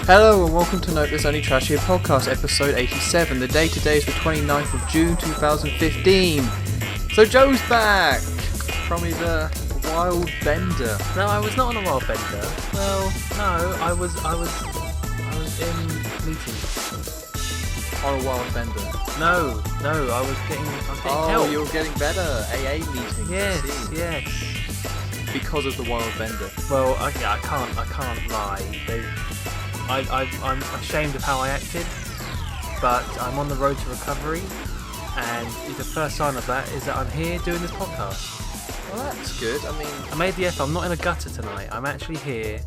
Hello and welcome to Note There's Only Trash Here podcast, episode 87. The day today is the 29th of June 2015. So Joe's back from his wild bender. No, I was not on a wild bender. Well, no, I was in meetings. On a wild bender? No, I was getting help. Oh, you're getting better. AA meetings. Yes. Because of the wild bender. Well, I can't lie. I'm ashamed of how I acted, but I'm on the road to recovery, and the first sign of that is that I'm here doing this podcast. Well, that's good. I mean, I made the effort. I'm not in a gutter tonight. I'm actually here,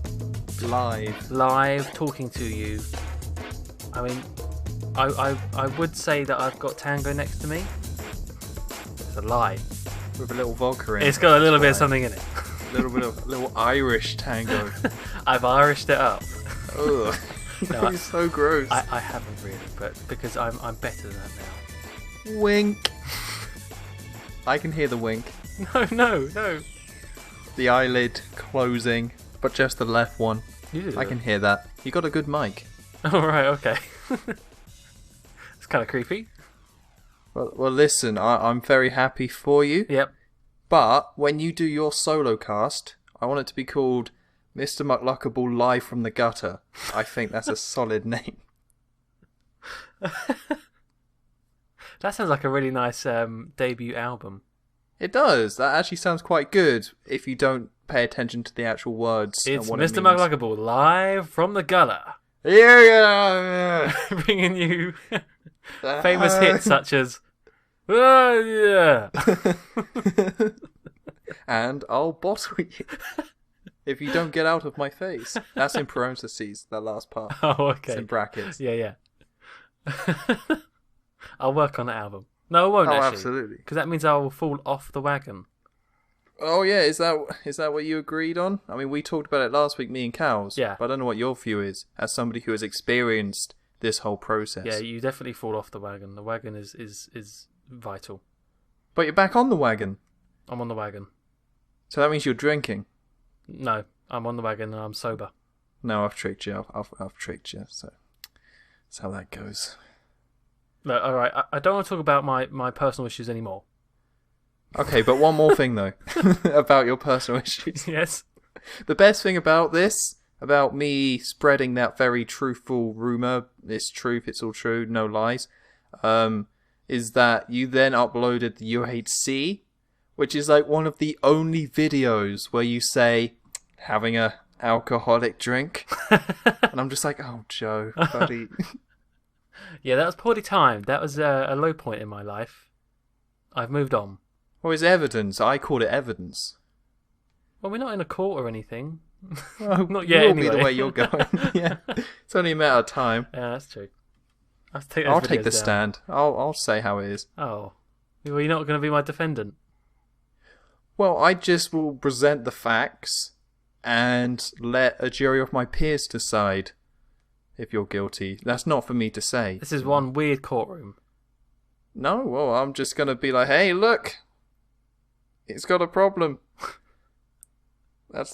live, talking to you. I mean, I would say that I've got Tango next to me. It's a lie. With a little vodka in it. It's got a little bit of something in it. A little Irish tango. I've Irished it up. Ugh. No, It's so gross. I haven't really, but because I'm better than that now. Wink. I can hear the wink. No. The eyelid closing, but just the left one. Ew. I can hear that. You got a good mic. All right, okay. It's kind of creepy. Well, listen, I'm very happy for you. Yep. But when you do your solo cast, I want it to be called MrMuckluckable Live from the Gutter. I think that's a solid name. That sounds like a really nice debut album. It does. That actually sounds quite good if you don't pay attention to the actual words. It's and what Mr. it means. Muckluckable live from the gutter. Yeah. Bringing you famous hits such as "Oh yeah." And I'll bottle you if you don't get out of my face. That's in parentheses, that last part. Oh, okay. It's in brackets. Yeah. I'll work on the album. No, I won't actually. Absolutely. Because that means I will fall off the wagon. Oh yeah, is that what you agreed on? I mean, we talked about it last week, me and Cows. Yeah. But I don't know what your view is, as somebody who has experienced this whole process. Yeah, you definitely fall off the wagon. The wagon is vital. But you're back on the wagon. I'm on the wagon. So that means you're drinking. No, I'm on the wagon and I'm sober. No, I've tricked you. I've tricked you. So that's how that goes. No, all right. I don't want to talk about my personal issues anymore. Okay, but one more thing though about your personal issues. Yes. The best thing about this, about me spreading that very truthful rumor, it's truth, it's all true, no lies, is that you then uploaded the UHC, which is like one of the only videos where you say having a alcoholic drink, and I'm just like, oh Joe, buddy. Yeah, that was poorly timed. That was a low point in my life. I've moved on. Well, it's evidence. I call it evidence. Well, we're not in a court or anything. Well, Not yet, will anyway. be the way you're going. Yeah, it's only a matter of time. Yeah, that's true. I'll take the stand. I'll say how it is. Oh. Well, you're not going to be my defendant. Well, I just will present the facts and let a jury of my peers decide if you're guilty. That's not for me to say. This is one weird courtroom. No, well, I'm just going to be like, hey, look, it's got a problem.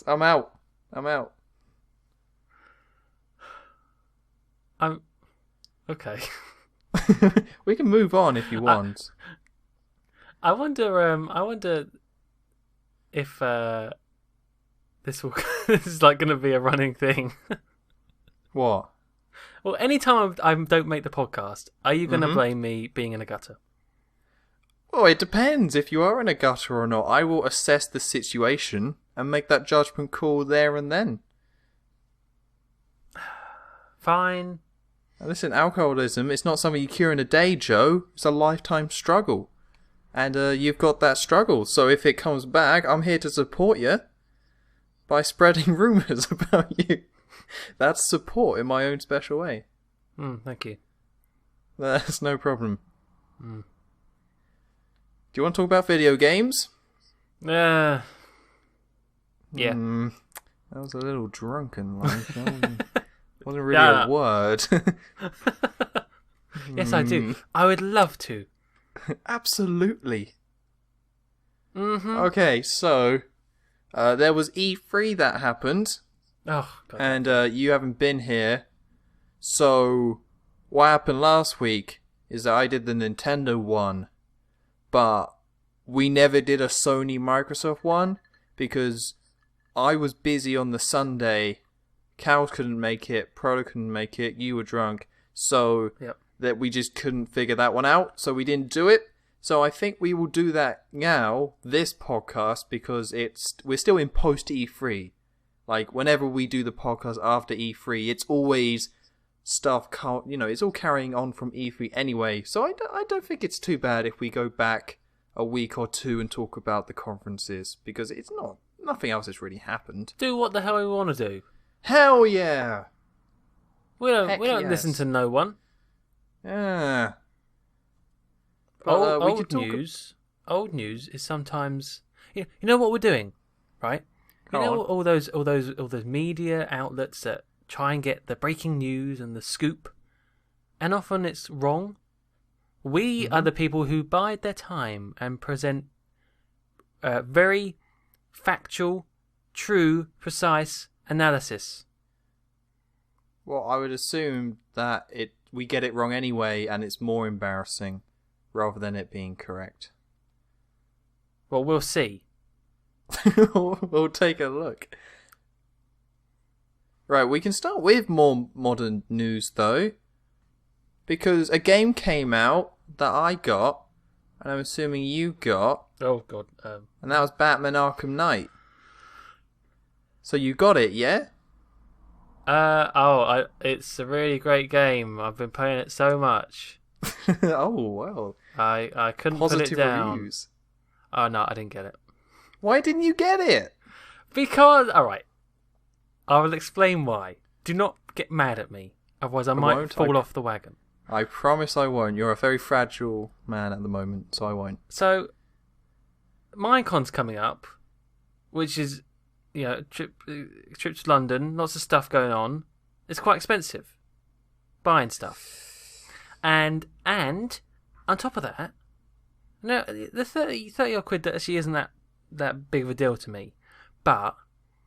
I'm out. Okay. We can move on if you want. I wonder if this this is like going to be a running thing. What? Well, anytime I don't make the podcast, are you going to blame me being in a gutter? Well, it depends if you are in a gutter or not. I will assess the situation and make that judgment call there and then. Fine. Now, listen, alcoholism, it's not something you cure in a day, Joe. It's a lifetime struggle. And you've got that struggle. So if it comes back, I'm here to support you by spreading rumours about you. That's support in my own special way. Thank you. That's no problem. Do you want to talk about video games? Yeah. That was a little drunken, like. Wasn't really a word. Yes, I do. I would love to. Absolutely. Okay, so there was E3 that happened. Oh, God. And you haven't been here So, what happened last week is that I did the Nintendo one, but we never did a Sony Microsoft one because I was busy on the Sunday. Cal couldn't make it, Prolo couldn't make it, you were drunk, so that we just couldn't figure that one out, so we didn't do it. So I think we will do that now, this podcast, because we're still in post E3. Like, whenever we do the podcast after E3, it's always stuff, it's all carrying on from E3 anyway. So I don't think it's too bad if we go back a week or two and talk about the conferences, because nothing else has really happened. Do what the hell we want to do. Hell yeah! We don't listen to no one. Yeah. Old news is sometimes you know what we're doing, right? You know all those media outlets that try and get the breaking news and the scoop, and often it's wrong. We are the people who bide their time and present very factual, true, precise analysis. Well, I would assume that we get it wrong anyway, and it's more embarrassing rather than it being correct. Well, we'll see. We'll take a look. Right, we can start with more modern news though, because a game came out that I got, and I'm assuming you got. Oh God! And that was Batman Arkham Knight. So you got it, yeah? It's a really great game. I've been playing it so much. Oh, well. I couldn't Positive put it down. Reviews. Oh, no, I didn't get it. Why didn't you get it? Because, alright, I will explain why. Do not get mad at me, otherwise I might fall off the wagon. I promise I won't. You're a very fragile man at the moment, so I won't. So, Minecon's coming up, which is, trip to London, lots of stuff going on. It's quite expensive, buying stuff. And on top of that, no, the 30 odd quid that actually isn't that big of a deal to me. But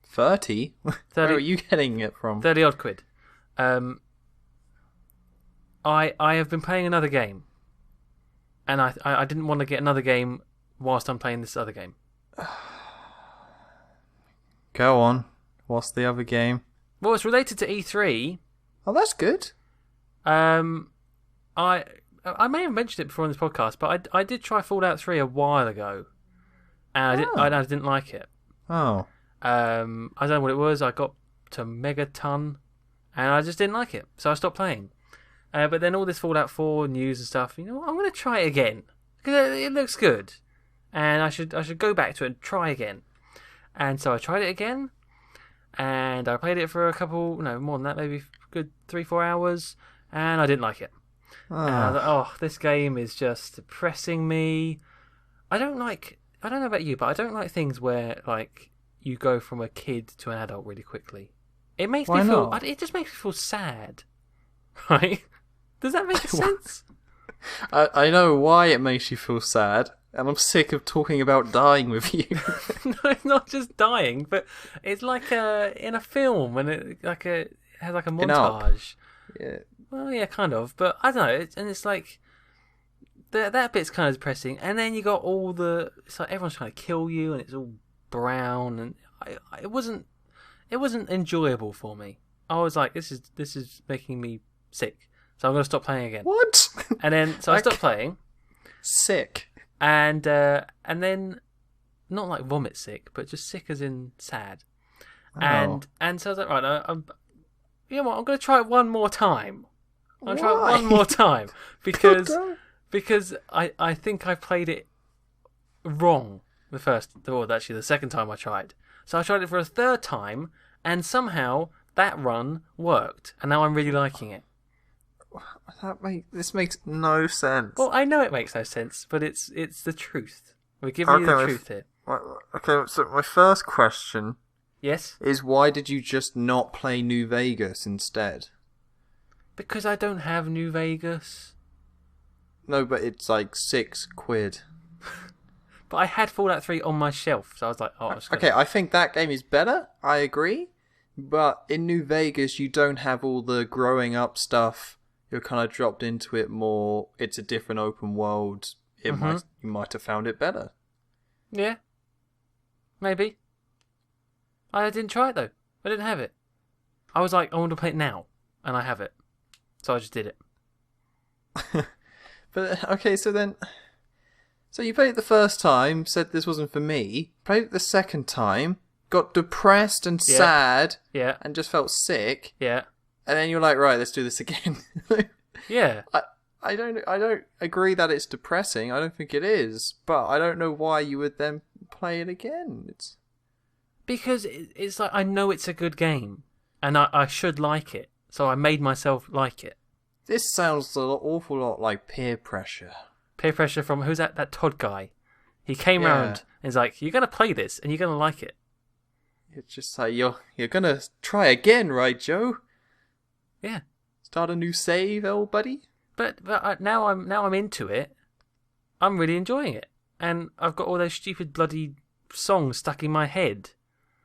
30? Where are you getting it from? 30 odd quid. I have been playing another game, and I didn't want to get another game whilst I'm playing this other game. Go on. What's the other game? Well, it's related to E3. Oh, that's good. I may have mentioned it before on this podcast, but I did try Fallout 3 a while ago, and I didn't like it. Oh. I don't know what it was. I got to Megaton, and I just didn't like it, so I stopped playing. But then all this Fallout 4 news and stuff, I'm going to try it again because it looks good, and I should go back to it and try again. And so I tried it again, and I played it for a couple, more than that, maybe good 3-4 hours, and I didn't like it. And I was like, this game is just depressing me. I don't know about you, but I don't like things where, you go from a kid to an adult really quickly. It makes me feel... not? It just makes me feel sad. Right? Does that make sense? I know why it makes you feel sad, and I'm sick of talking about dying with you. No, it's not just dying, but it's like in a film when it has like a montage. Yeah. Well, yeah, kind of, but I don't know. It's like that bit's kind of depressing, and then you got it's like everyone's trying to kill you, and it's all brown, and it wasn't enjoyable for me. I was like, this is making me sick, so I'm gonna stop playing again. What? And then I stopped playing. Sick. And then not like vomit sick, but just sick as in sad. Oh. And so I was like, right, you know what? I'm gonna try it one more time. I'm Why? trying one more time because I think I played it wrong the second time I tried. So I tried it for a third time, and somehow that run worked, and now I'm really liking it. This makes no sense. Well, I know it makes no sense, but it's the truth. We're giving you the truth here. Okay, so my first question Yes? is why did you just not play New Vegas instead? Because I don't have New Vegas. No, but it's like £6. But I had Fallout 3 on my shelf, so I was like, I I think that game is better. I agree. But in New Vegas, you don't have all the growing up stuff. You're kind of dropped into it more. It's a different open world. You might have found it better. Yeah. Maybe. I didn't try it though. I didn't have it. I was like, I want to play it now, and I have it. So I just did it. But okay, so you played it the first time, said this wasn't for me. Played it the second time, got depressed and sad, and just felt sick. Yeah. And then you're like, right, let's do this again. Yeah. I don't agree that it's depressing. I don't think it is, but I don't know why you would then play it again. Because it's like, I know it's a good game, and I should like it, so I made myself like it. This sounds an awful lot like peer pressure. Peer pressure from, who's that Todd guy? He came round and is like, you're going to play this, and you're going to like it. It's just like, you're going to try again, right, Joe? Yeah. Start a new save, old buddy? But now I'm into it. I'm really enjoying it. And I've got all those stupid bloody songs stuck in my head.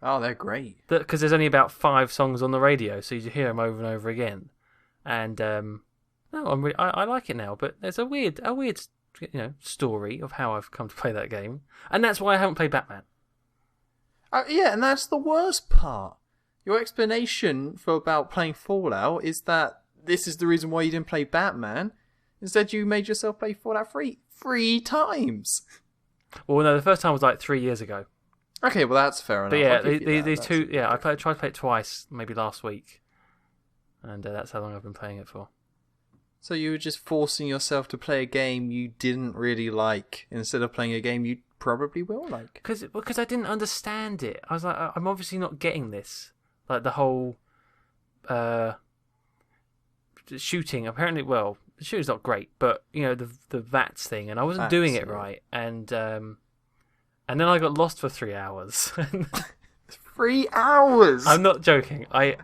Oh, they're great. Because there's only about 5 songs on the radio, so you hear them over and over again. And no, I like it now. But there's a weird story of how I've come to play that game, and that's why I haven't played Batman. Yeah, and that's the worst part. Your explanation about playing Fallout is that this is the reason why you didn't play Batman. Instead, you made yourself play Fallout 3 times. Well, no, the first time was like 3 years ago. Okay, well that's fair enough. But yeah, these two, I tried to play it twice, maybe last week, and that's how long I've been playing it for. So you were just forcing yourself to play a game you didn't really like instead of playing a game you probably will like. Because I didn't understand it. I was like, I'm obviously not getting this. Like the whole shooting. Apparently, well, the shooting's not great, but the VATS thing, and I wasn't doing it right, and then I got lost for 3 hours. 3 hours. I'm not joking. I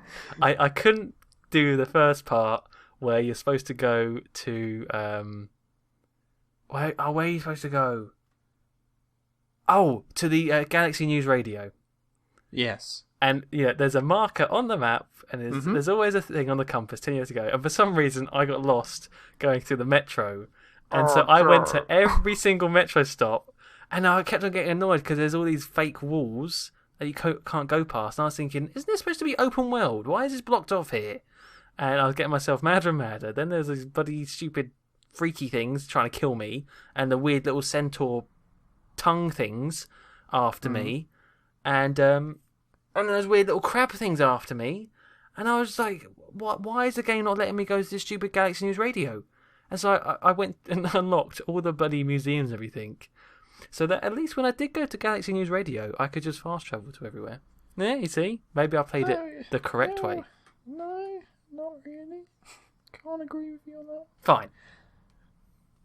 couldn't do the first part where you're supposed to go to where are you supposed to go? Oh, to the Galaxy News Radio. Yes. And there's a marker on the map, and there's always a thing on the compass telling you to go. And for some reason, I got lost going through the metro, and so I went to every single metro stop, and I kept on getting annoyed because there's all these fake walls that you can't go past. And I was thinking, isn't this supposed to be open world? Why is this blocked off here? And I was getting myself madder and madder. Then there's these bloody stupid freaky things trying to kill me, and the weird little centaur tongue things after me, and those weird little crab things after me. And I was like, why is the game not letting me go to this stupid Galaxy News Radio? And so I went and unlocked all the bloody museums and everything, so that at least when I did go to Galaxy News Radio, I could just fast travel to everywhere. Yeah, you see? Maybe I played it the correct way. No, not really. Can't agree with you on that. Fine.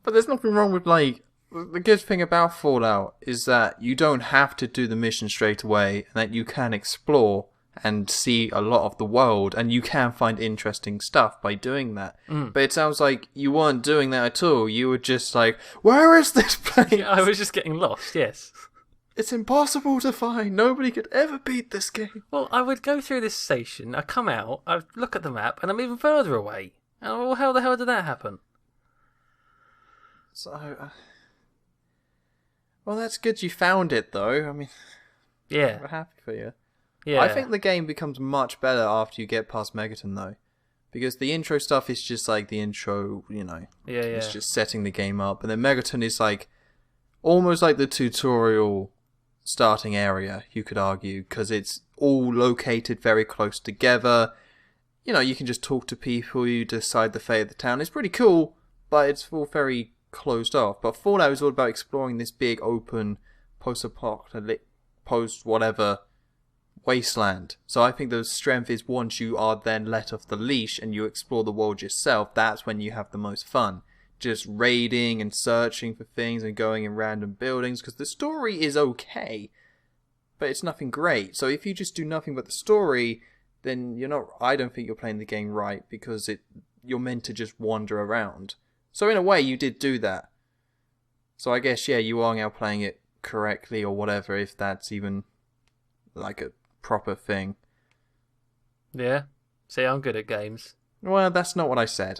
But there's nothing wrong with, the good thing about Fallout is that you don't have to do the mission straight away, and that you can explore and see a lot of the world, and you can find interesting stuff by doing that. But it sounds like you weren't doing that at all. You were just like, where is this place? Yeah, I was just getting lost, yes. It's impossible to find. Nobody could ever beat this game. Well, I would go through this station, I'd come out, I'd look at the map, and I'm even further away. And well, how the hell did that happen? So, well, that's good you found it, though. I mean, yeah, we're happy for you. Yeah, I think the game becomes much better after you get past Megaton, though. Because the intro stuff is just like the intro, Yeah. It's just setting the game up. And then Megaton is almost like the tutorial starting area, you could argue. Because it's all located very close together. You can just talk to people, you decide the fate of the town. It's pretty cool, but it's all very closed off. But Fallout is all about exploring this big, open, post-apocalyptic, post-whatever wasteland. So I think the strength is once you are then let off the leash and you explore the world yourself, that's when you have the most fun. Just raiding and searching for things and going in random buildings, because the story is okay, but it's nothing great. So if you just do nothing but the story, then I don't think you're playing the game right, because you're meant to just wander around. So in a way, you did do that. So I guess, you are now playing it correctly or whatever, if that's even like a proper thing. Yeah. See, I'm good at games. Well, that's not what I said.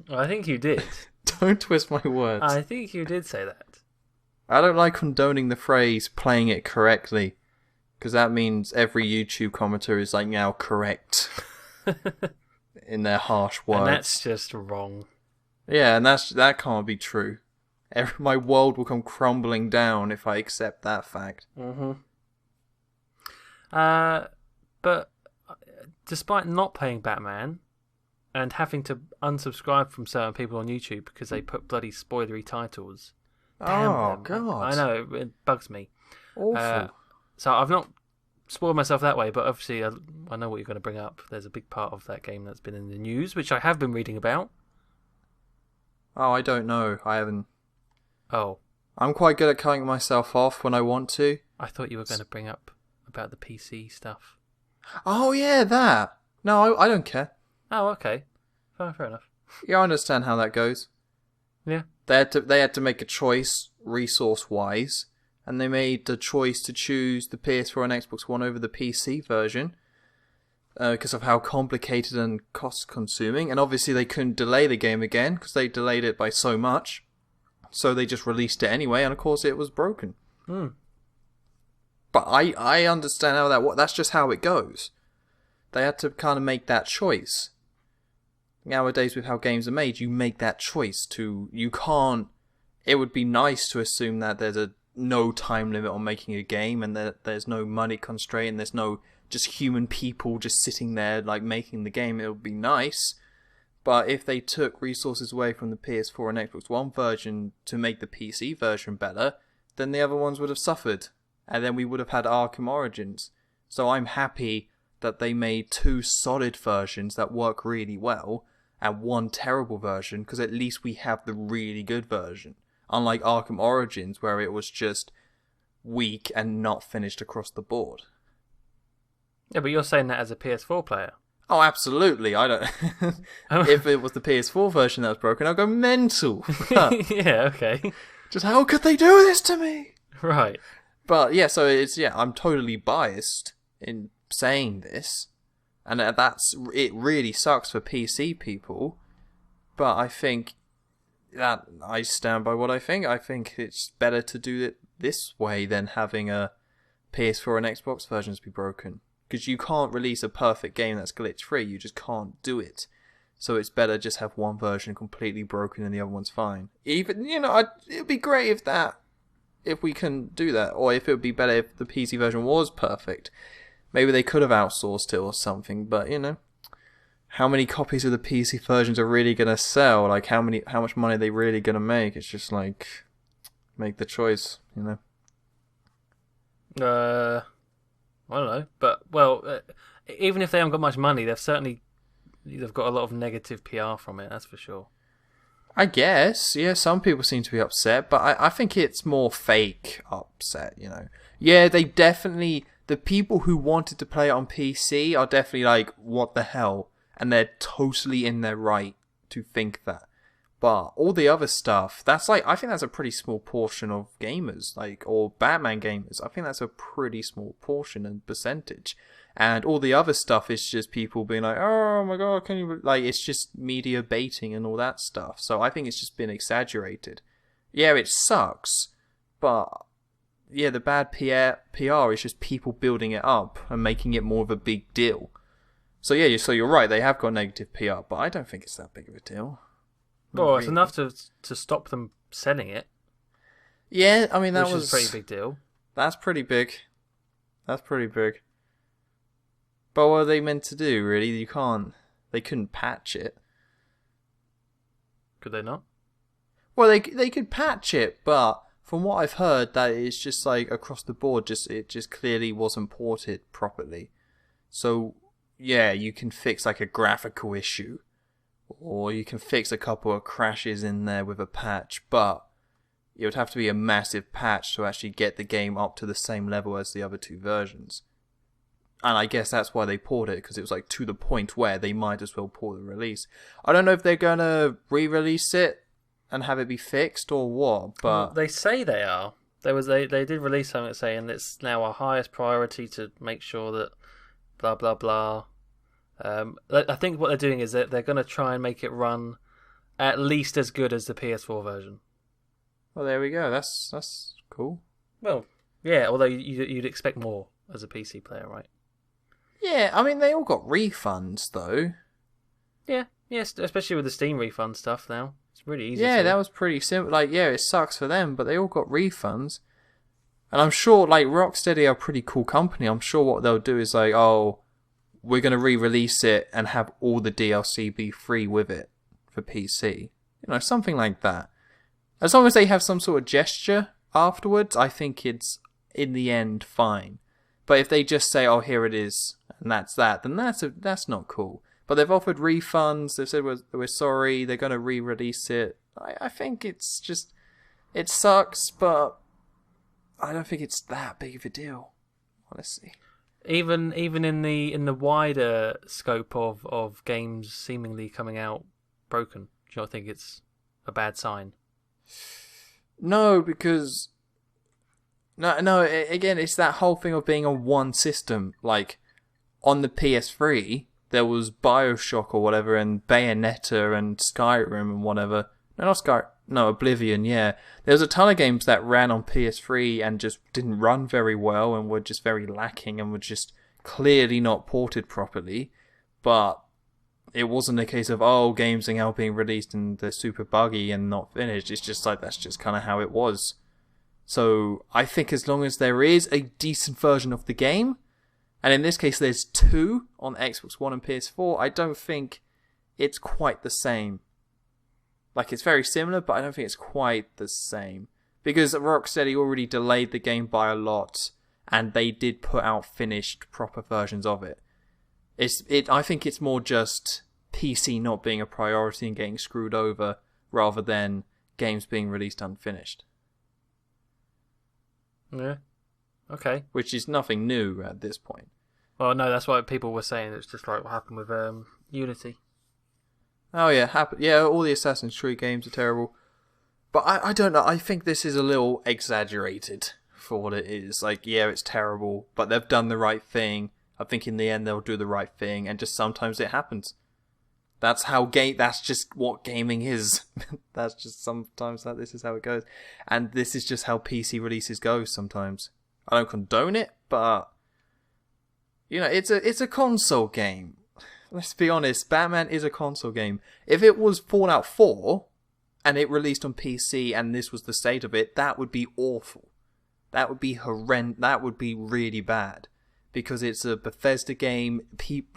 I think you did. Don't twist my words. I think you did say that. I don't like condoning the phrase playing it correctly, because that means every YouTube commenter is like now correct in their harsh words. And that's just wrong. Yeah, and that can't be true. My world will come crumbling down if I accept that fact. Mm-hmm. But despite not playing Batman and having to unsubscribe from certain people on YouTube because they put bloody spoilery titles. Oh, damn them. God. I know, it bugs me. Awful. So I've not spoiled myself that way, but obviously I know what you're going to bring up. There's a big part of that game that's been in the news, which I have been reading about. Oh, I don't know. I haven't. Oh. I'm quite good at cutting myself off when I want to. I thought you were going to bring up about the PC stuff. Oh, yeah, that. No, I don't care. Oh, okay. Fair enough. Yeah, I understand how that goes. Yeah. They had to make a choice, resource-wise, and they made the choice to choose the PS4 and Xbox One over the PC version because of how complicated and cost-consuming, and obviously they couldn't delay the game again because they delayed it by so much, so they just released it anyway, and of course it was broken. But I understand how that's just how it goes. They had to kind of make that choice. Nowadays, with how games are made, you make that choice you can't. It would be nice to assume that there's no time limit on making a game, and that there's no money constraint, and there's no just human people just sitting there like making the game. It would be nice, but if they took resources away from the PS4 and Xbox One version to make the PC version better, then the other ones would have suffered, and then we would have had Arkham Origins. So I'm happy that they made 2 solid versions that work really well, and 1 terrible version, because at least we have the really good version. Unlike Arkham Origins, where it was just weak and not finished across the board. Yeah, but you're saying that as a PS4 player. Oh, absolutely. I don't. If it was the PS4 version that was broken, I'd go mental. Yeah, okay. Just how could they do this to me? Right. But yeah, so I'm totally biased in saying this, and it really sucks for PC people, but I think that I stand by what I think. I think it's better to do it this way than having a PS4 and Xbox versions be broken, because you can't release a perfect game that's glitch free. You just can't do it. So it's better just have one version completely broken and the other one's fine. Even it'd be great if we can do that, or if it would be better if the PC version was perfect. Maybe they could have outsourced it or something, but how many copies of the PC versions are really gonna sell? Like how much money are they really gonna make? It's just like, make the choice, I don't know, but even if they haven't got much money, they've got a lot of negative PR from it. That's for sure. I guess, yeah, some people seem to be upset, but I think it's more fake upset, Yeah, they definitely, the people who wanted to play it on PC are definitely like, what the hell? And they're totally in their right to think that. But all the other stuff, I think that's a pretty small portion of gamers, or Batman gamers. I think that's a pretty small portion and percentage. And all the other stuff is just people being like, oh my god, can you... it's just media baiting and all that stuff. So I think it's just been exaggerated. Yeah, it sucks. But, yeah, the bad PR is just people building it up and making it more of a big deal. So yeah, you're right, they have got negative PR, but I don't think it's that big of a deal. Well, it's enough to stop them selling it. Yeah, I mean, which is a pretty big deal. That's pretty big. But what are they meant to do, really? They couldn't patch it. Could they not? Well, they could patch it, but from what I've heard, that it's just like across the board, it just clearly wasn't ported properly. So, yeah, you can fix like a graphical issue, or you can fix a couple of crashes in there with a patch, but it would have to be a massive patch to actually get the game up to the same level as the other 2 versions. And I guess that's why they ported it, because it was like to the point where they might as well port the release. I don't know if they're gonna re-release it and have it be fixed or what, but well, they say they are. They did release something saying it's now our highest priority to make sure that blah blah blah. I think what they're doing is that they're going to try and make it run at least as good as the PS4 version. Well, there we go. That's cool. Well, yeah, although you'd expect more as a PC player, right? Yeah, I mean, they all got refunds, though. Yeah, yes, especially with the Steam refund stuff now. It's really easy. Yeah, that was pretty simple. Like, yeah, it sucks for them, but they all got refunds. And I'm sure, like, Rocksteady are a pretty cool company. I'm sure what they'll do is like, oh, we're going to re-release it and have all the DLC be free with it for PC. You know, something like that. As long as they have some sort of gesture afterwards, I think it's, in the end, fine. But if they just say, oh, here it is, and that's that, then that's not cool. But they've offered refunds, they've said we're sorry, they're going to re-release it. I think it's just, it sucks, but I don't think it's that big of a deal, honestly. Even in the wider scope of games seemingly coming out broken, do you not think it's a bad sign? No, because again, it's that whole thing of being on one system. Like on the PS3, there was BioShock or whatever, and Bayonetta and Skyrim and whatever. No, Oblivion. Yeah, there was a ton of games that ran on PS3 and just didn't run very well and were just very lacking and were just clearly not ported properly. But it wasn't a case of, oh, games are now being released and they're super buggy and not finished. It's just like, that's just kind of how it was. So I think as long as there is a decent version of the game, and in this case there's two on Xbox One and PS4, I don't think it's quite the same. Like, it's very similar, but I don't think it's quite the same. Because Rocksteady already delayed the game by a lot, and they did put out finished, proper versions of it. I think it's more just PC not being a priority and getting screwed over, rather than games being released unfinished. Yeah. Okay. Which is nothing new at this point. Well, no, that's what people were saying. It's just like what happened with Unity. Oh yeah, yeah. All the Assassin's Creed games are terrible, but I don't know. I think this is a little exaggerated for what it is. Like, yeah, it's terrible, but they've done the right thing. I think in the end they'll do the right thing, and just sometimes it happens. That's just what gaming is. That's just sometimes this is how it goes, and this is just how PC releases go. Sometimes I don't condone it, but you know, it's a console game. Let's be honest, Batman is a console game. If it was Fallout 4 and it released on PC and this was the state of it, that would be awful. That would be horrendous. That would be really bad. Because it's a Bethesda game,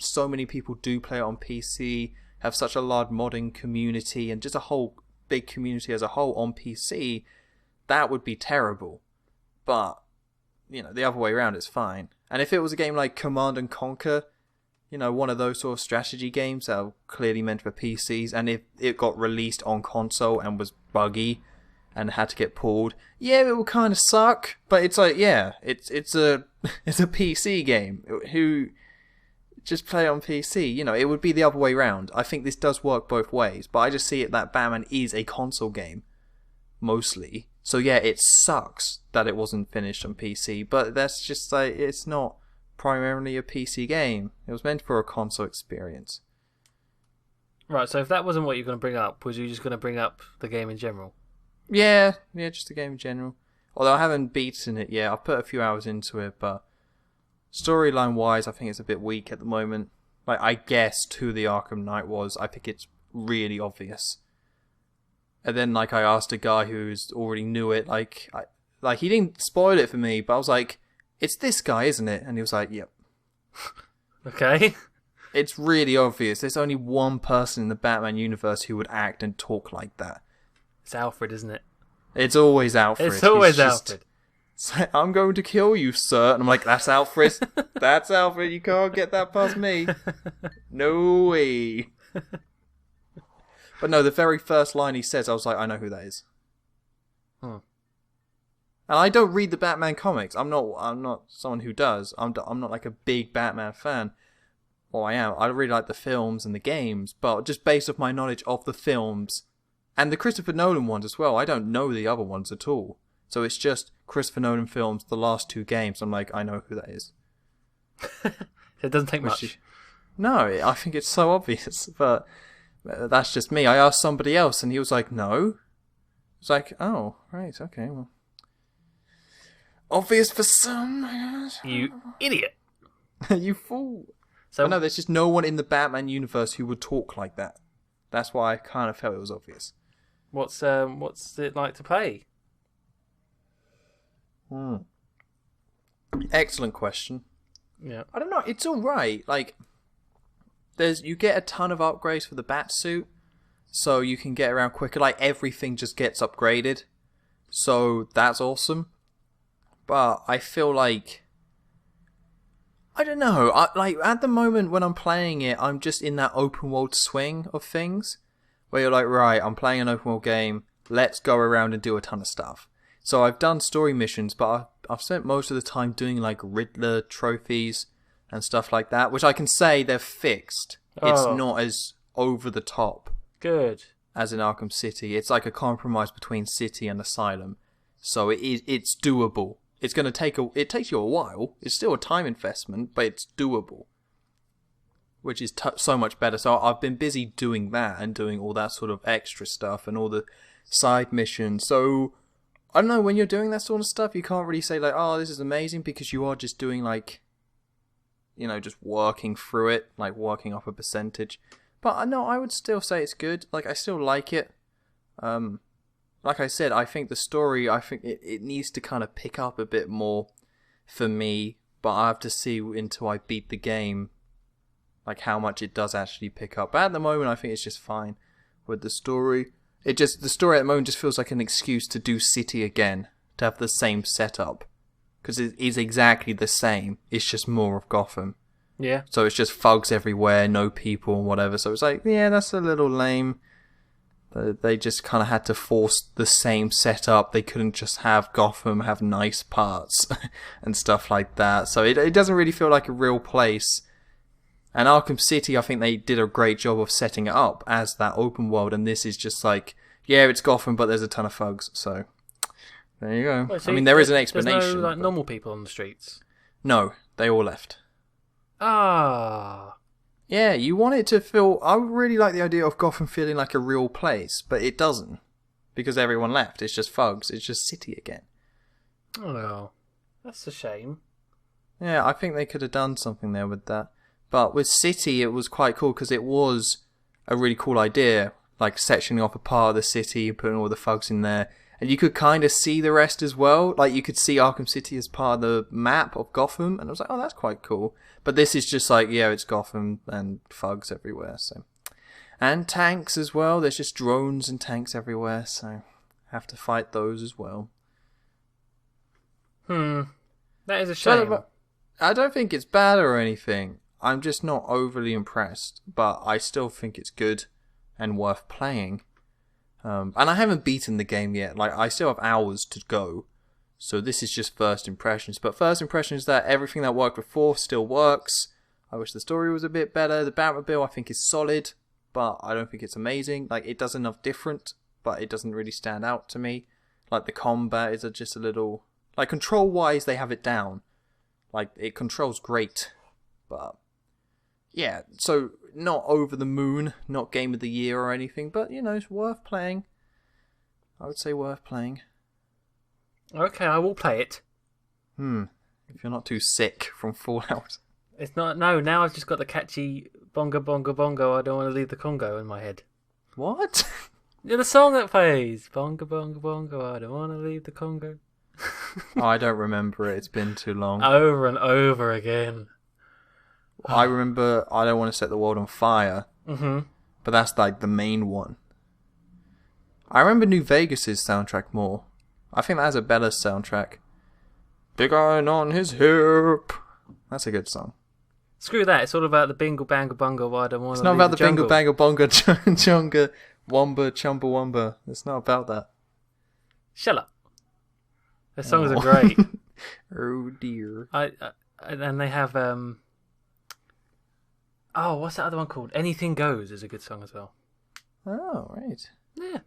so many people do play it on PC, have such a large modding community, and just a whole big community as a whole on PC, that would be terrible. But, you know, the other way around is fine. And if it was a game like Command & Conquer, you know, one of those sort of strategy games that are clearly meant for PCs, and if it got released on console and was buggy and had to get pulled, yeah, it would kind of suck. But it's like, yeah, it's a PC game. Who just play on PC? You know, it would be the other way around. I think this does work both ways, but I just see it that Batman is a console game mostly. So yeah, it sucks that it wasn't finished on PC, but that's just like, it's not primarily a PC game. It was meant for a console experience. Right, so if that wasn't what you're going to bring up, was you just going to bring up the game in general? Yeah, just the game in general. Although I haven't beaten it yet. I've put a few hours into it, but storyline-wise, I think it's a bit weak at the moment. Like, I guessed who the Arkham Knight was. I think it's really obvious. And then, like, I asked a guy who's already knew it, like he didn't spoil it for me, but I was like, it's this guy, isn't it? And he was like, yep. Okay. It's really obvious. There's only one person in the Batman universe who would act and talk like that. It's Alfred, isn't it? It's always Alfred. It's always Alfred. Like, I'm going to kill you, sir. And I'm like, that's Alfred. That's Alfred. You can't get that past me. No way. But no, the very first line he says, I was like, I know who that is. Hmm. And I don't read the Batman comics. I'm not someone who does. I'm not like a big Batman fan. Well, I am. I really like the films and the games, but just based off my knowledge of the films and the Christopher Nolan ones as well, I don't know the other ones at all. So it's just Christopher Nolan films, the last two games. I'm like, I know who that is. It doesn't take much. No, I think it's so obvious, but that's just me. I asked somebody else, and he was like, no. It's like, oh, right, okay, well. Obvious for some, I guess. You idiot. You fool. So But no, there's just no one in the Batman universe who would talk like that. That's why I kind of felt it was obvious. what's it like to play? Excellent question. Yeah. I don't know, it's alright. Like, you get a ton of upgrades for the Batsuit, so you can get around quicker. Like, everything just gets upgraded. So, that's awesome. But I feel like... I don't know. Like, at the moment when I'm playing it, I'm just in that open world swing of things. Where you're like, right, I'm playing an open world game. Let's go around and do a ton of stuff. So I've done story missions, but I've spent most of the time doing like Riddler trophies and stuff like that, which I can say they're fixed. It's not as over the top Good. as in Arkham City. It's like a compromise between City and Asylum. So it's doable. It's going to it takes you a while. It's still a time investment, but it's doable. Which is so much better. So I've been busy doing that and doing all that sort of extra stuff and all the side missions. So I don't know, when you're doing that sort of stuff, you can't really say like, oh, this is amazing, because you are just doing like, you know, just working through it, like working off a percentage. But no, I would still say it's good. Like, I still like it. Like I said, I think the story, it needs to kind of pick up a bit more for me, but I have to see until I beat the game, like how much it does actually pick up. But at the moment, I think it's just fine with the story. The story at the moment just feels like an excuse to do City again, to have the same setup. Because it is exactly the same, it's just more of Gotham. Yeah. So it's just thugs everywhere, no people and whatever. So it's like, yeah, that's a little lame. They just kind of had to force the same setup. They couldn't just have Gotham have nice parts and stuff like that. So it doesn't really feel like a real place. And Arkham City, I think they did a great job of setting it up as that open world. And this is just like, yeah, it's Gotham, but there's a ton of thugs. So there you go. Wait, so I mean, there is an explanation. There's no like normal people on the streets? No, they all left. Ah. Yeah, you want it to feel... I really like the idea of Gotham feeling like a real place, but it doesn't. Because everyone left. It's just thugs. It's just City again. Oh, that's a shame. Yeah, I think they could have done something there with that. But with City, it was quite cool because it was a really cool idea. Like, sectioning off a part of the city, putting all the thugs in there. And you could kind of see the rest as well. Like, you could see Arkham City as part of the map of Gotham. And I was like, oh, that's quite cool. But this is just like, yeah, it's Gotham and thugs everywhere. So, and tanks as well. There's just drones and tanks everywhere. So, have to fight those as well. That is a shame. So, I don't think it's bad or anything. I'm just not overly impressed. But I still think it's good and worth playing. And I haven't beaten the game yet. Like, I still have hours to go. So this is just first impressions. But first impressions is that everything that worked before still works. I wish the story was a bit better. The Batmobile, I think, is solid. But I don't think it's amazing. Like, it does enough different. But it doesn't really stand out to me. Like, the combat is just a little... Like, control-wise, they have it down. Like, it controls great. But... yeah, so not over the moon, not game of the year or anything, but, you know, it's worth playing. I would say worth playing. Okay, I will play it. If you're not too sick from Fallout. It's not... No, now I've just got the catchy bongo bongo bongo, I don't want to leave the Congo in my head. What? Yeah, the song that plays. Bongo bongo bongo, I don't want to leave the Congo. Oh, I don't remember it. It's been too long. Over and over again. I remember I Don't Want to Set the World on Fire. Mm-hmm. But that's like the main one. I remember New Vegas' soundtrack more. I think that has a better soundtrack. Big iron on his hip. That's a good song. Screw that. It's all about the bingle bangle bungle. I don't want It's to not leave about the jungle. bingle bangle bongo chunga womba chumba womba. It's not about that. Shut up. Their songs are great. Oh dear. And they have oh, what's that other one called? Anything Goes is a good song as well. Oh, right. Yeah.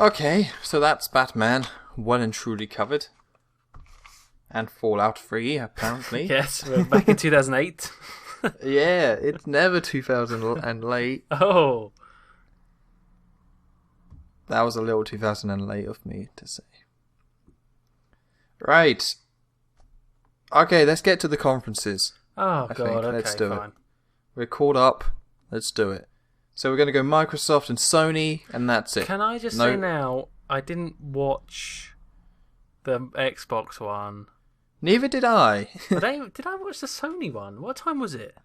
Okay, so that's Batman, well and truly covered. And Fallout 3, apparently. Yes, we're back in 2008. Yeah, it's never 2000 and late. Oh. That was a little 2000 and late of me to say. Right. Okay, let's get to the conferences. Oh, God, okay, Let's do fine. it. We're caught up. Let's do it. So we're going to go Microsoft and Sony, and that's it. Can I just say now, I didn't watch the Xbox one. Neither did I. Did I watch the Sony one? What time was it?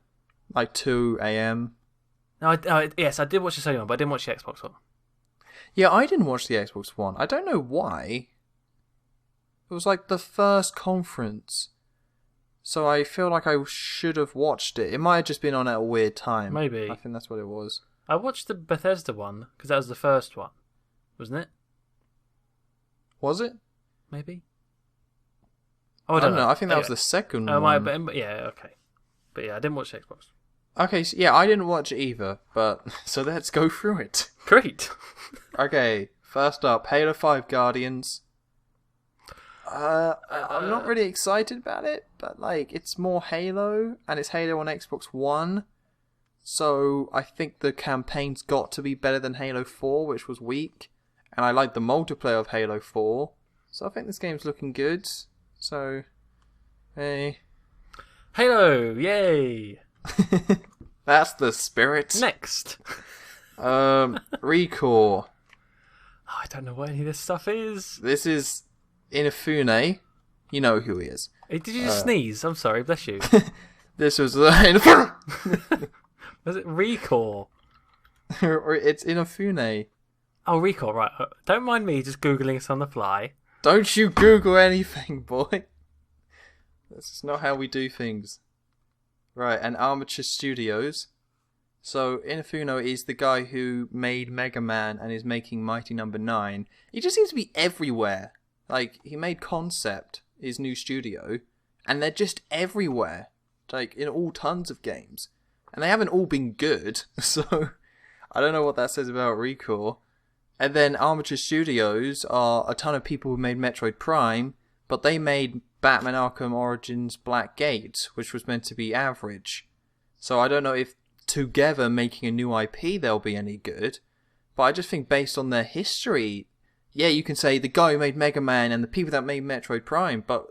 Like 2 a.m. No, yes, I did watch the Sony one, but I didn't watch the Xbox one. Yeah, I didn't watch the Xbox One. I don't know why. It was like the first conference. So I feel like I should have watched it. It might have just been on at a weird time. Maybe. I think that's what it was. I watched the Bethesda one, because that was the first one. Wasn't it? Was it? Maybe? Oh, I don't know. I think that was the second one. Yeah, okay. But yeah, I didn't watch the Xbox. Okay, so yeah, I didn't watch it either, but so let's go through it. Great. Okay, first up, Halo 5 Guardians. I'm not really excited about it, but like it's more Halo, and it's Halo on Xbox One, so I think the campaign's got to be better than Halo 4, which was weak, and I like the multiplayer of Halo 4, so I think this game's looking good. So, hey. Halo, yay! That's the spirit. Next. Recore. Oh, I don't know what any of this stuff is. This is Inafune. You know who he is. Hey, did you just sneeze? I'm sorry, bless you. This was Inafune. Was it Recore? Or it's Inafune. Oh, Recore, right. Don't mind me just Googling this on the fly. Don't you Google anything, boy. This is not how we do things. Right, and Armature Studios. So, Inafune is the guy who made Mega Man and is making Mighty Number 9. He just seems to be everywhere. Like, he made Concept, his new studio, and they're just everywhere. Like, in all tons of games. And they haven't all been good, so I don't know what that says about Recore. And then Armature Studios are a ton of people who made Metroid Prime, but they made Batman Arkham Origins Black Gate, which was meant to be average. So I don't know if together making a new IP they'll be any good, but I just think based on their history, yeah, you can say the guy who made Mega Man and the people that made Metroid Prime, but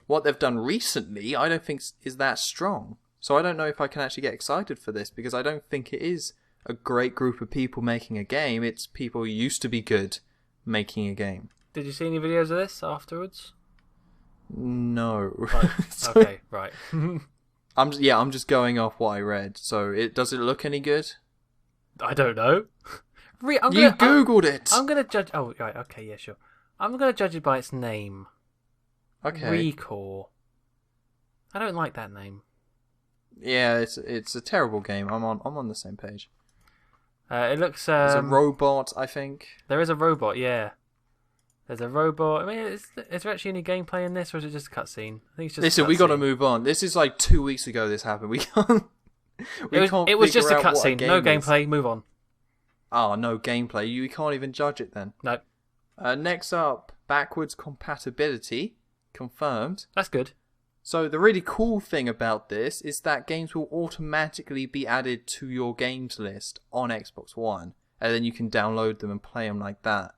what they've done recently I don't think is that strong. So I don't know if I can actually get excited for this, because I don't think it is a great group of people making a game. It's people who used to be good making a game. Did you see any videos of this afterwards? No. Right. Okay, right. I'm just going off what I read. So does it look any good? I don't know. You Googled it. I'm gonna judge. Oh, right. Okay, yeah, sure. I'm gonna judge it by its name. Okay. Recore. I don't like that name. Yeah, it's a terrible game. I'm on the same page. It looks. There's a robot, I think. There is a robot. Yeah. There's a robot. I mean, is there actually any gameplay in this, or is it just a cutscene? I think it's just. Listen, we got to move on. This is like 2 weeks ago. This happened. We can't. It was just a cutscene. No gameplay. Move on. Oh, no gameplay. You can't even judge it then. No. Next up, backwards compatibility confirmed. That's good. So the really cool thing about this is that games will automatically be added to your games list on Xbox One, and then you can download them and play them like that.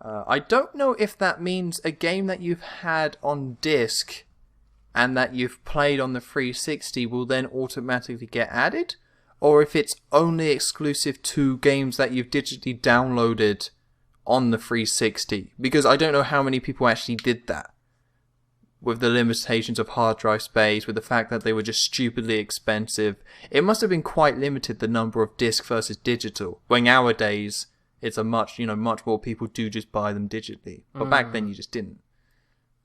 I don't know if that means a game that you've had on disc and that you've played on the 360 will then automatically get added, or if it's only exclusive to games that you've digitally downloaded on the 360, because I don't know how many people actually did that. With the limitations of hard drive space, with the fact that they were just stupidly expensive, it must have been quite limited, the number of disc versus digital. When nowadays, it's a much more people do just buy them digitally. But back then you just didn't.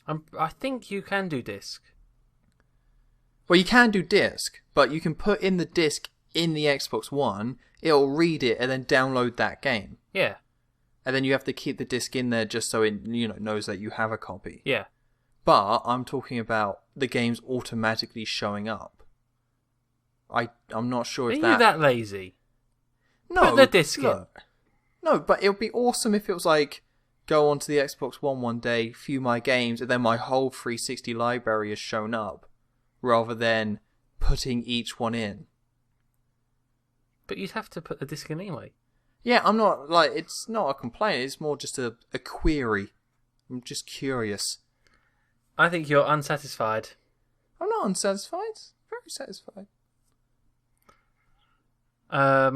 I think you can do disc. Well, you can do disc, but you can put in the disc in the Xbox One, it'll read it and then download that game. Yeah. And then you have to keep the disc in there just so it knows that you have a copy. Yeah. But I'm talking about the games automatically showing up. I'm not sure if Are you that lazy? No. Put the disc in. No, but it would be awesome if it was like, go onto the Xbox One day, view my games, and then my whole 360 library has shown up, rather than putting each one in. But you'd have to put the disc in anyway. Yeah, I'm not, like, it's not a complaint, it's more just a query. I'm just curious. I think you're unsatisfied. I'm not unsatisfied. Very satisfied. I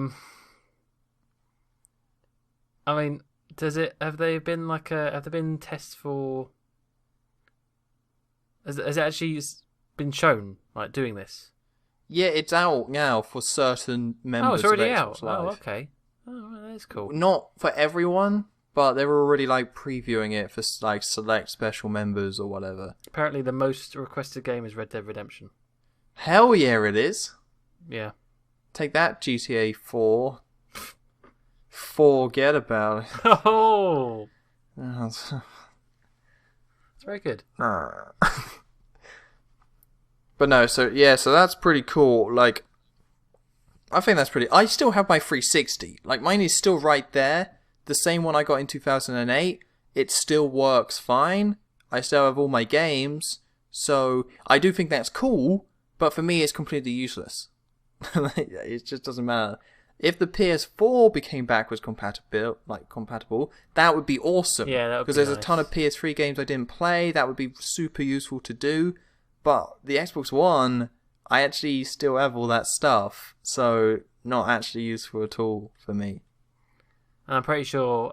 mean, have there been tests for... Has it actually been shown, like, doing this? Yeah, it's out now for certain members. Oh, it's already of out. Xbox Live. Oh, okay. Oh, that's cool. Not for everyone, but they were already like previewing it for like select special members or whatever. Apparently, the most requested game is Red Dead Redemption. Hell yeah, it is. Yeah. Take that, GTA 4. Forget about it. Oh, It's very good. But no, so that's pretty cool. Like, I think that's pretty... I still have my 360. Like, mine is still right there. The same one I got in 2008. It still works fine. I still have all my games. So, I do think that's cool. But for me, it's completely useless. It just doesn't matter. If the PS4 became backwards compatible, that would be awesome. Yeah, that would be because there's nice. a ton of PS3 games I didn't play. That would be super useful to do. But the Xbox One, I actually still have all that stuff, so not actually useful at all for me. And I'm pretty sure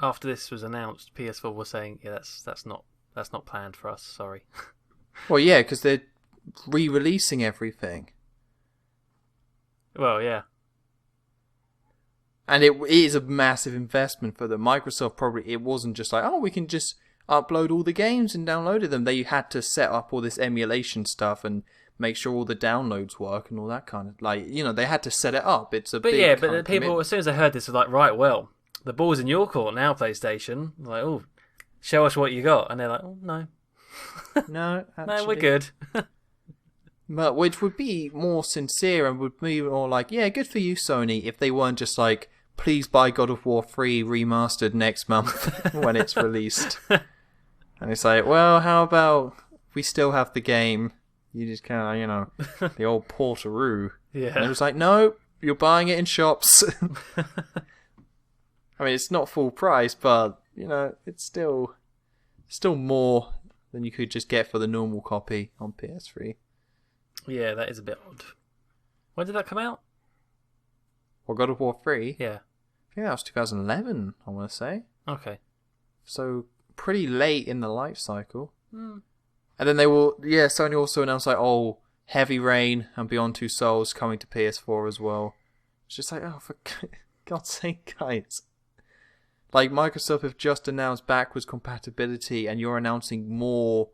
after this was announced, PS4 was saying, "Yeah, that's not planned for us. Sorry." Well, yeah, because they're re-releasing everything. Well, yeah. And it is a massive investment for them. Microsoft it wasn't just like, oh, we can just upload all the games and download them. They had to set up all this emulation stuff and make sure all the downloads work and all that kind of, like, they had to set it up. It's a But big yeah, kind but the of people, commitment. as soon as they heard this, were like, right, well, the ball's in your court now, PlayStation. Like, oh, show us what you got. And they're like, oh, no. No, actually. No, we're good. But which would be more sincere and would be more like, yeah, good for you, Sony, if they weren't just like, please buy God of War 3 remastered next month when it's released. And it's like, well, how about we still have the game? You just kind of, the old portaroo. Yeah. And it was like, no, you're buying it in shops. I mean, it's not full price, but, it's still more than you could just get for the normal copy on PS3. Yeah, that is a bit odd. When did that come out? Or God of War 3? Yeah. I think that was 2011, I want to say. Okay. So, pretty late in the life cycle. Mm. And then Sony also announced, like, Heavy Rain and Beyond Two Souls coming to PS4 as well. It's just like, oh, for God's sake, guys. Like, Microsoft have just announced backwards compatibility and you're announcing more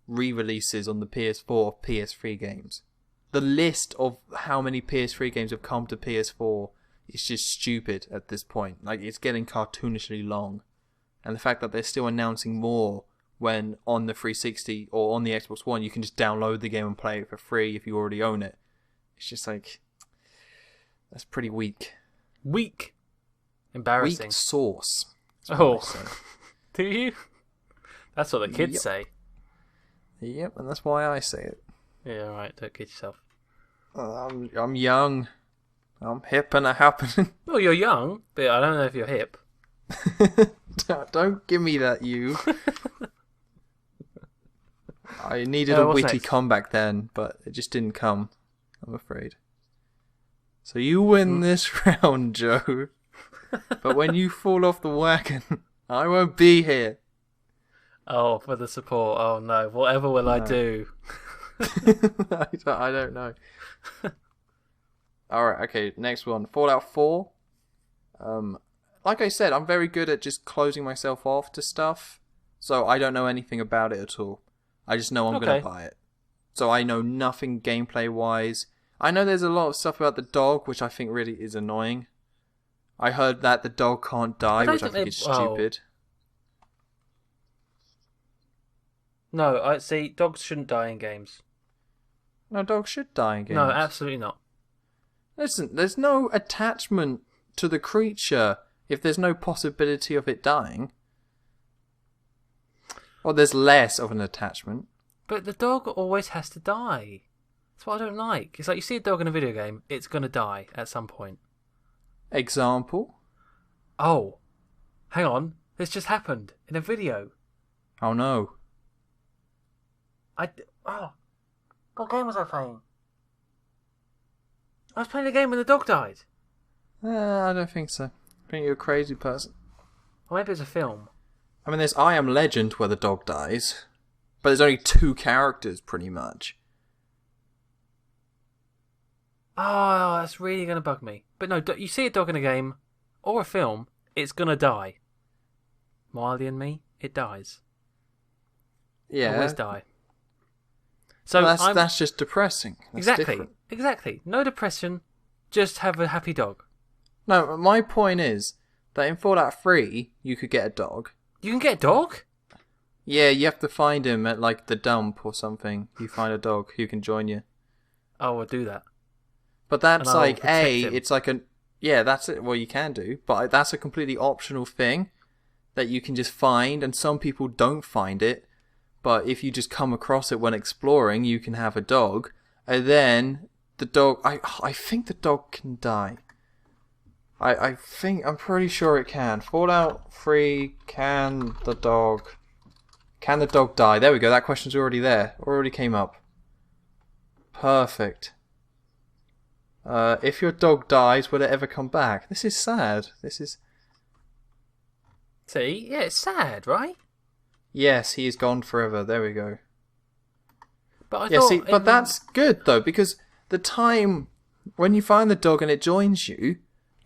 re-releases on the PS4 of PS3 games. The list of how many PS3 games have come to PS4 is just stupid at this point. Like, it's getting cartoonishly long. And the fact that they're still announcing more when on the 360 or on the Xbox One you can just download the game and play it for free if you already own it. It's just like, that's pretty weak. Weak. Embarrassing. Weak sauce. Oh. Do you? That's what the kids Yep. say. Yep, and that's why I say it. Yeah, alright, don't kid yourself. I'm young. I'm hip and a happening. Well, you're young, but I don't know if you're hip. Don't give me that, you. I needed a what's witty next? comeback then, but it just didn't come, I'm afraid. So you win this round, Joe. But when you fall off the wagon, I won't be here. Oh, for the support. Oh no, whatever will I do? I don't know. Alright, okay, next one. Fallout 4. Like I said, I'm very good at just closing myself off to stuff, so I don't know anything about it at all. I just know I'm going to buy it. So I know nothing gameplay-wise. I know there's a lot of stuff about the dog, which I think really is annoying. I heard that the dog can't die, which I think is stupid. No, I see. Dogs shouldn't die in games. No, dogs should die in games. No, absolutely not. Listen, there's no attachment to the creature. If there's no possibility of it dying, or there's less of an attachment. But the dog always has to die. That's what I don't like. It's like you see a dog in a video game, it's going to die at some point. Example? Oh, hang on. This just happened in a video. Oh no. What game was I playing? I was playing a game when the dog died. I don't think so. I think you're a crazy person. Or maybe it's a film. I mean, there's I Am Legend where the dog dies, but there's only 2 characters, pretty much. Oh, that's really going to bug me. But no, you see a dog in a game or a film, it's going to die. Marley and Me, it dies. Yeah. Always die. So well, that's just depressing. That's Exactly. No depression, just have a happy dog. No, my point is that in Fallout 3, you could get a dog. You can get a dog? Yeah, you have to find him at like the dump or something. You find a dog who can join you. Oh, I'll do that. But that's and like him. It's like that's it. Well, you can do, but that's a completely optional thing that you can just find, and some people don't find it. But if you just come across it when exploring, you can have a dog, and then the dog. I think the dog can die. I'm pretty sure it can. Fallout 3, can the dog die? There we go. That question's already there. Already came up. Perfect. If your dog dies, will it ever come back? This is sad. See? Yeah, it's sad, right? Yes, he is gone forever. There we go. But but that's good though, because the time when you find the dog and it joins you,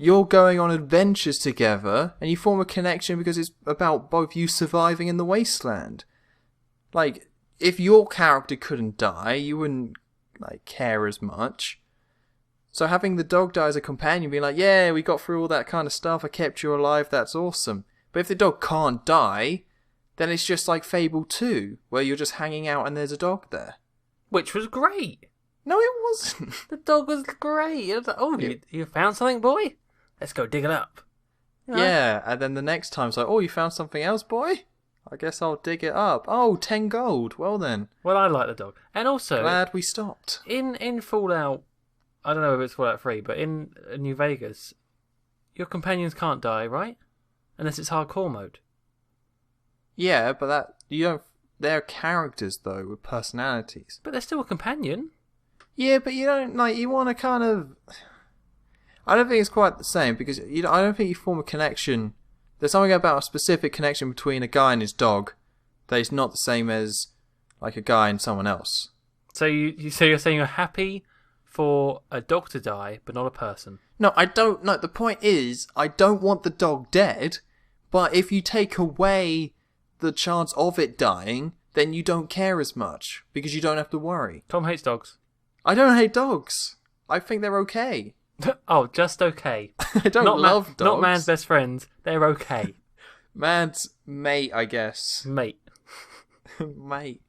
you're going on adventures together, and you form a connection because it's about both you surviving in the wasteland. Like, if your character couldn't die, you wouldn't care as much. So having the dog die as a companion, being like, yeah, we got through all that kind of stuff, I kept you alive, that's awesome. But if the dog can't die, then it's just like Fable 2, where you're just hanging out and there's a dog there. Which was great. No, it wasn't. The dog was great. It was like, oh, you found something, boy? Let's go dig it up. You know? Yeah, and then the next time it's like, oh, you found something else, boy? I guess I'll dig it up. Oh, 10 gold. Well then. Well, I like the dog. And also... Glad we stopped. In Fallout... I don't know if it's Fallout 3, but in New Vegas, your companions can't die, right? Unless it's hardcore mode. Yeah, but they're characters, though, with personalities. But they're still a companion. Yeah, but you don't, you want to kind of... I don't think it's quite the same, because I don't think you form a connection. There's something about a specific connection between a guy and his dog that is not the same as, a guy and someone else. So you're saying you're happy for a dog to die, but not a person? No, I don't. No, the point is, I don't want the dog dead, but if you take away the chance of it dying, then you don't care as much, because you don't have to worry. Tom hates dogs. I don't hate dogs. I think they're okay. Oh, just okay. I don't love dogs. Not man's best friends. They're okay. Man's mate, I guess. Mate. Mate.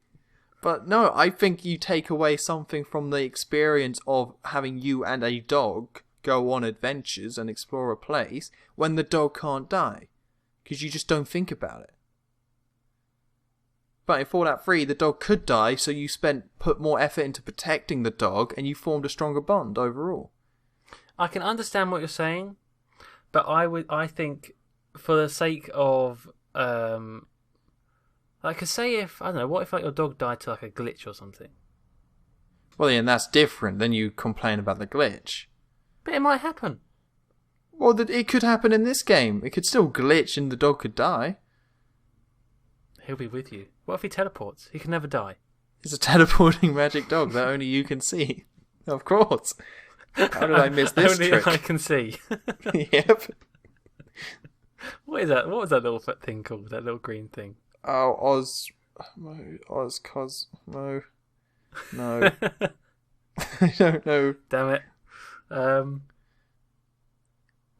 But no, I think you take away something from the experience of having you and a dog go on adventures and explore a place when the dog can't die. Because you just don't think about it. But in Fallout 3, the dog could die, so you put more effort into protecting the dog, and you formed a stronger bond overall. I can understand what you're saying, but I think for the sake of say if, I don't know, what if your dog died to a glitch or something? Well, then that's different. Then you complain about the glitch. But it might happen. Well, it could happen in this game. It could still glitch and the dog could die. He'll be with you. What if he teleports? He can never die. It's a teleporting magic dog that only you can see. Of course. How did I miss this only trick? I can see. Yep. What is that? What was that little thing called? That little green thing? Oh, Cosmo. No. I don't know. Damn it.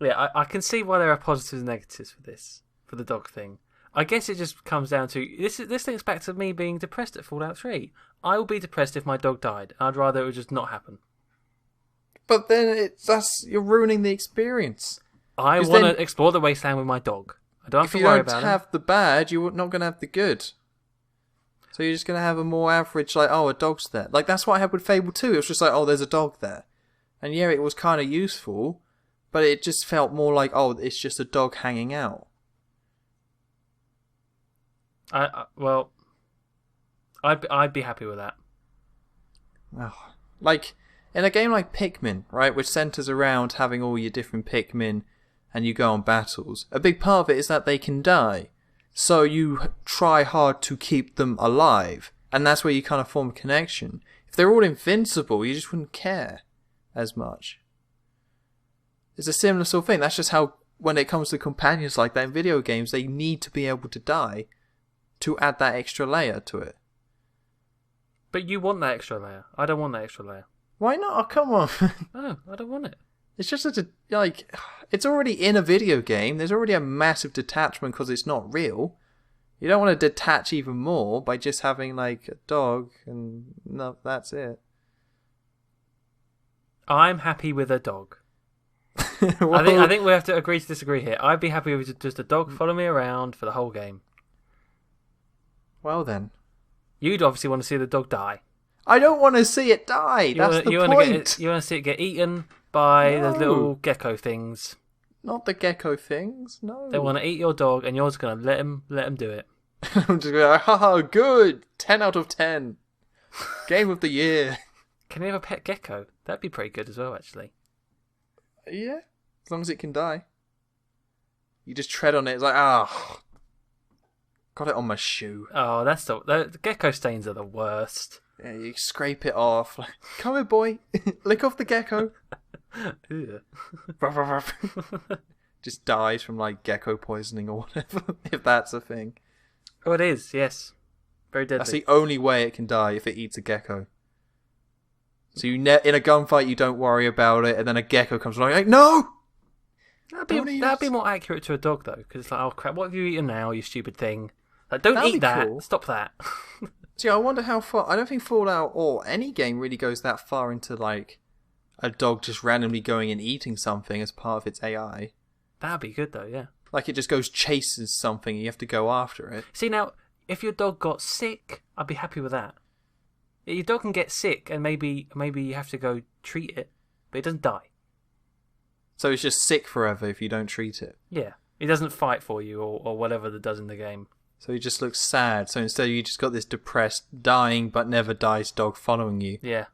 Yeah, I can see why there are positives and negatives for this, for the dog thing. I guess it just comes down to this links back to me being depressed at Fallout 3. I would be depressed if my dog died. I'd rather it would just not happen. But then you're ruining the experience. I 'Cause want then- to explore the wasteland with my dog. I don't have If to you worry don't about have the bad, you're not going to have the good. So you're just going to have a more average, like, oh, a dog's there. Like, that's what I had with Fable 2. It was just like, oh, there's a dog there. And yeah, it was kind of useful, but it just felt more like, oh, it's just a dog hanging out. Well, I'd be happy with that. Oh, like, in a game like Pikmin, right, which centers around having all your different Pikmin and you go on battles, a big part of it is that they can die. So you try hard to keep them alive. And that's where you kind of form a connection. If they're all invincible, you just wouldn't care as much. It's a similar sort of thing. That's just how, when it comes to companions like that in video games, they need to be able to die to add that extra layer to it. But you want that extra layer. I don't want that extra layer. Why not? Oh, come on. No, I don't want it. It's just such a, like, it's already in a video game. There's already a massive detachment because it's not real. You don't want to detach even more by just having, like, a dog and no, that's it. I'm happy with a dog. Well, I think we have to agree to disagree here. I'd be happy with just a dog follow me around for the whole game. well then. You'd obviously want to see the dog die. I don't want to see it die. That's the point. You want to see it get eaten by No. the little gecko things. Not the gecko things. No. They want to eat your dog, and you're just going to let them do it. I'm just going, like, haha, good. 10 out of 10. Game of the year. Can you have a pet gecko? That'd be pretty good as well, actually. Yeah, as long as it can die. You just tread on it. It's like, ah, got it on my shoe. Oh, the gecko stains are the worst. Yeah, you scrape it off. Like, come here, boy. Lick off the gecko. Ew. Just dies from like gecko poisoning or whatever, if that's a thing. Oh, it is. Yes, very deadly. That's the only way it can die, if it eats a gecko. So in a gunfight you don't worry about it, and then a gecko comes along, like, no! That'd be more accurate to a dog though, because it's like, oh crap, what have you eaten now, you stupid thing? Like, don't That'd eat be that. cool. Stop that. See, I wonder how far. I don't think Fallout or any game really goes that far into like a dog just randomly going and eating something as part of its AI. That'd be good though, yeah. Like it just goes chases something and you have to go after it. See now, if your dog got sick, I'd be happy with that. Your dog can get sick, and maybe you have to go treat it, but it doesn't die. So it's just sick forever if you don't treat it. Yeah, it doesn't fight for you or whatever it does in the game. So it just looks sad. So instead you just got this depressed, dying but never dies dog following you. Yeah,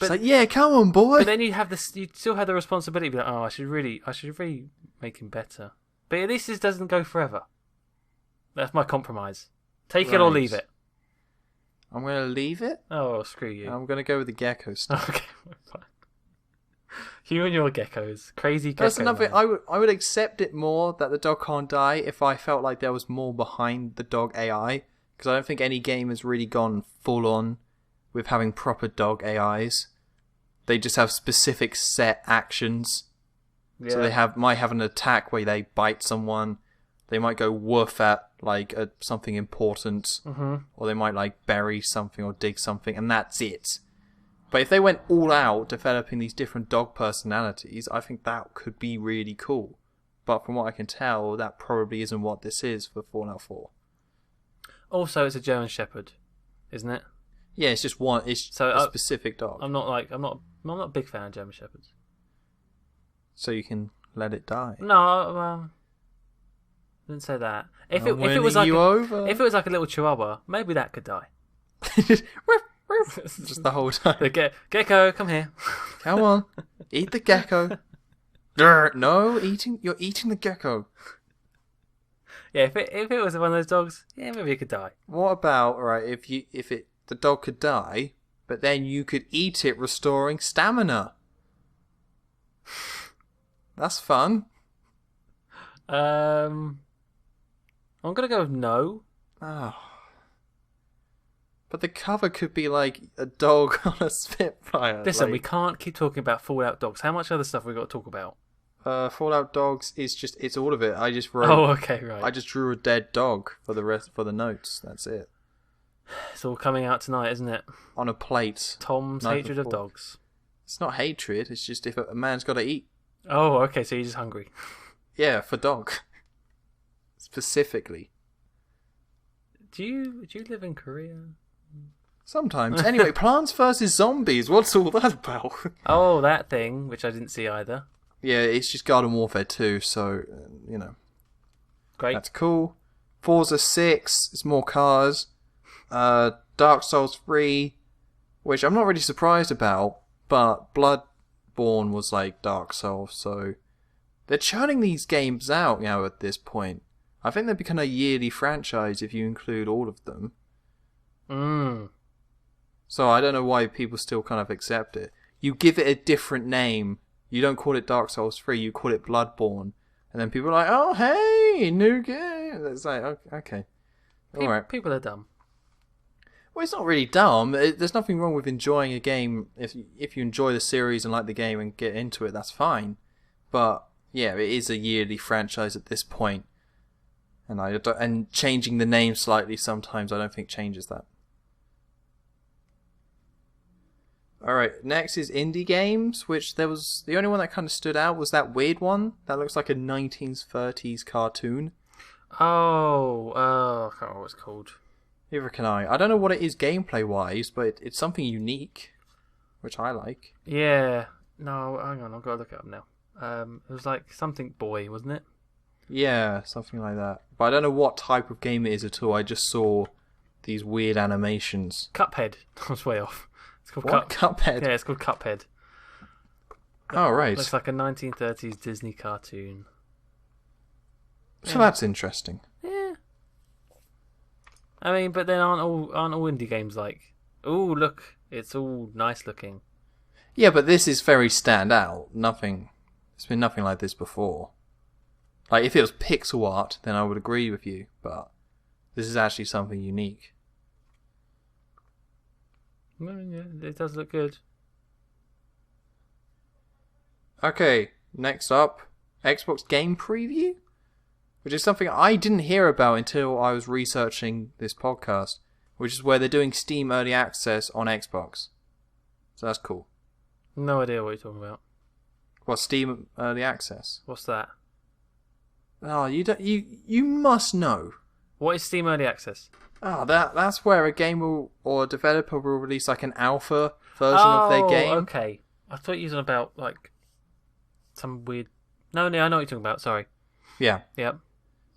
It's like, yeah, come on, boy. but then you have this. You still have the responsibility. To be like, oh, I should really make him better. But at least this doesn't go forever. That's my compromise. Take it or Right. leave it. I'm gonna leave it. Oh, screw you. I'm gonna go with the gecko stuff. Okay, fine. You and your geckos, crazy gecko. That's another thing. man. I would accept it more that the dog can't die if I felt like there was more behind the dog AI, because I don't think any game has really gone full on with having proper dog AIs. They just have specific set actions. Yeah. So they might have an attack where they bite someone. They might go woof at like something important, or they might like bury something or dig something, and that's it. But if they went all out developing these different dog personalities, I think that could be really cool. But from what I can tell, that probably isn't what this is for Fallout 4. Also, it's a German Shepherd, isn't it? Yeah, it's just one. It's a specific dog. I'm not a big fan of German Shepherds. So you can let it die. No, didn't say that. If it was like if it was like a little Chihuahua, maybe that could die. Just the whole time. The gecko, come here. Come on, eat the gecko. No, you're eating the gecko. Yeah, if it was one of those dogs, yeah, maybe it could die. What about the dog could die, but then you could eat it, restoring stamina? That's fun. I'm gonna go with no. Oh. But the cover could be like a dog on a Spitfire. Listen, we can't keep talking about Fallout dogs. How much other stuff we got to talk about? Fallout dogs is it's all of it. I just wrote. Oh, okay, right. I just drew a dead dog for the notes. That's it. It's all coming out tonight, isn't it? On a plate. Tom's Knife hatred and of fork. dogs. It's not hatred. It's just if a man's got to eat. Oh, okay. So you're just hungry. Yeah, for dog. Specifically. Do you live in Korea? Sometimes. Anyway, Plants vs. Zombies. What's all that about? Oh, that thing, which I didn't see either. Yeah, it's just Garden Warfare 2, so, you know. Great. That's cool. Forza 6, it's more cars. Dark Souls 3, which I'm not really surprised about, but Bloodborne was like Dark Souls, so they're churning these games out now at this point. I think they've become a yearly franchise if you include all of them. So I don't know why people still kind of accept it. You give it a different name. You don't call it Dark Souls 3, you call it Bloodborne. And then people are like, oh, hey, new game. It's like, okay. Alright. People are dumb. Well, it's not really dumb. There's nothing wrong with enjoying a game. If you enjoy the series and like the game and get into it, that's fine. But, yeah, it is a yearly franchise at this point. And changing the name slightly sometimes I don't think changes that. Alright, next is indie games, which there was... The only one that kind of stood out was that weird one that looks like a 1930s cartoon. Oh, I can't remember what it's called. Neither can I. I don't know what it is gameplay-wise, but it's something unique, which I like. Yeah. No, hang on, I've got to look it up now. It was like something boy, wasn't it? Yeah, something like that. But I don't know what type of game it is at all. I just saw these weird animations. Cuphead. I was way off. It's called What? Cuphead? Yeah, it's called Cuphead. Oh, right. Looks like a 1930s Disney cartoon. So that's interesting. Yeah. I mean, but then aren't all indie games like, oh, look, it's all nice looking. Yeah, but this is very standout. It's been nothing like this before. Like, if it was pixel art, then I would agree with you, but this is actually something unique. Well, yeah, it does look good. Okay, next up, Xbox Game Preview, which is something I didn't hear about until I was researching this podcast, which is where they're doing Steam Early Access on Xbox. So that's cool. No idea what you're talking about. What, Steam Early Access? What's that? Oh, you must know. What is Steam Early Access? Oh, that's where a game or a developer will release like an alpha version of their game. Oh, okay. I thought you were about like some weird... No, I know what you're talking about, sorry. Yeah. Yep.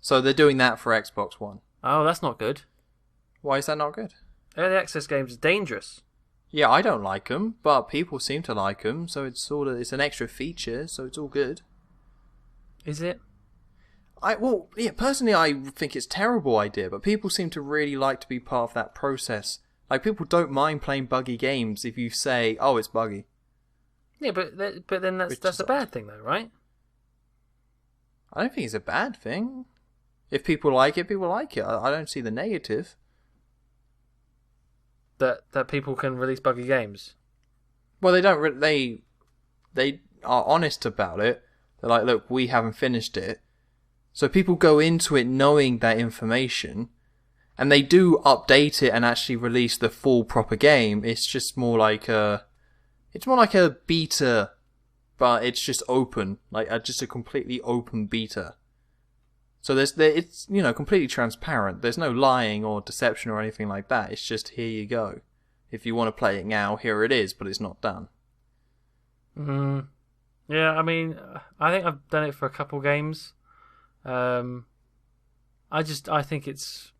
So they're doing that for Xbox One. Oh, that's not good. Why is that not good? Early access games are dangerous. Yeah, I don't like them, but people seem to like them, so it's an extra feature, so it's all good. Is it? Personally, I think it's a terrible idea, but people seem to really like to be part of that process. Like, people don't mind playing buggy games if you say, oh, it's buggy. Yeah, but then that's a bad thing, though, right? I don't think it's a bad thing. If people like it, people like it. I don't see the negative. That people can release buggy games. Well, they don't. They are honest about it. They're like, look, we haven't finished it. So people go into it knowing that information, and they do update it and actually release the full proper game. It's just more like a beta, but it's just open, just a completely open beta. So it's completely transparent. There's no lying or deception or anything like that. It's just here you go. If you want to play it now, here it is, but it's not done. Yeah, I mean, I think I've done it for a couple games. I think it's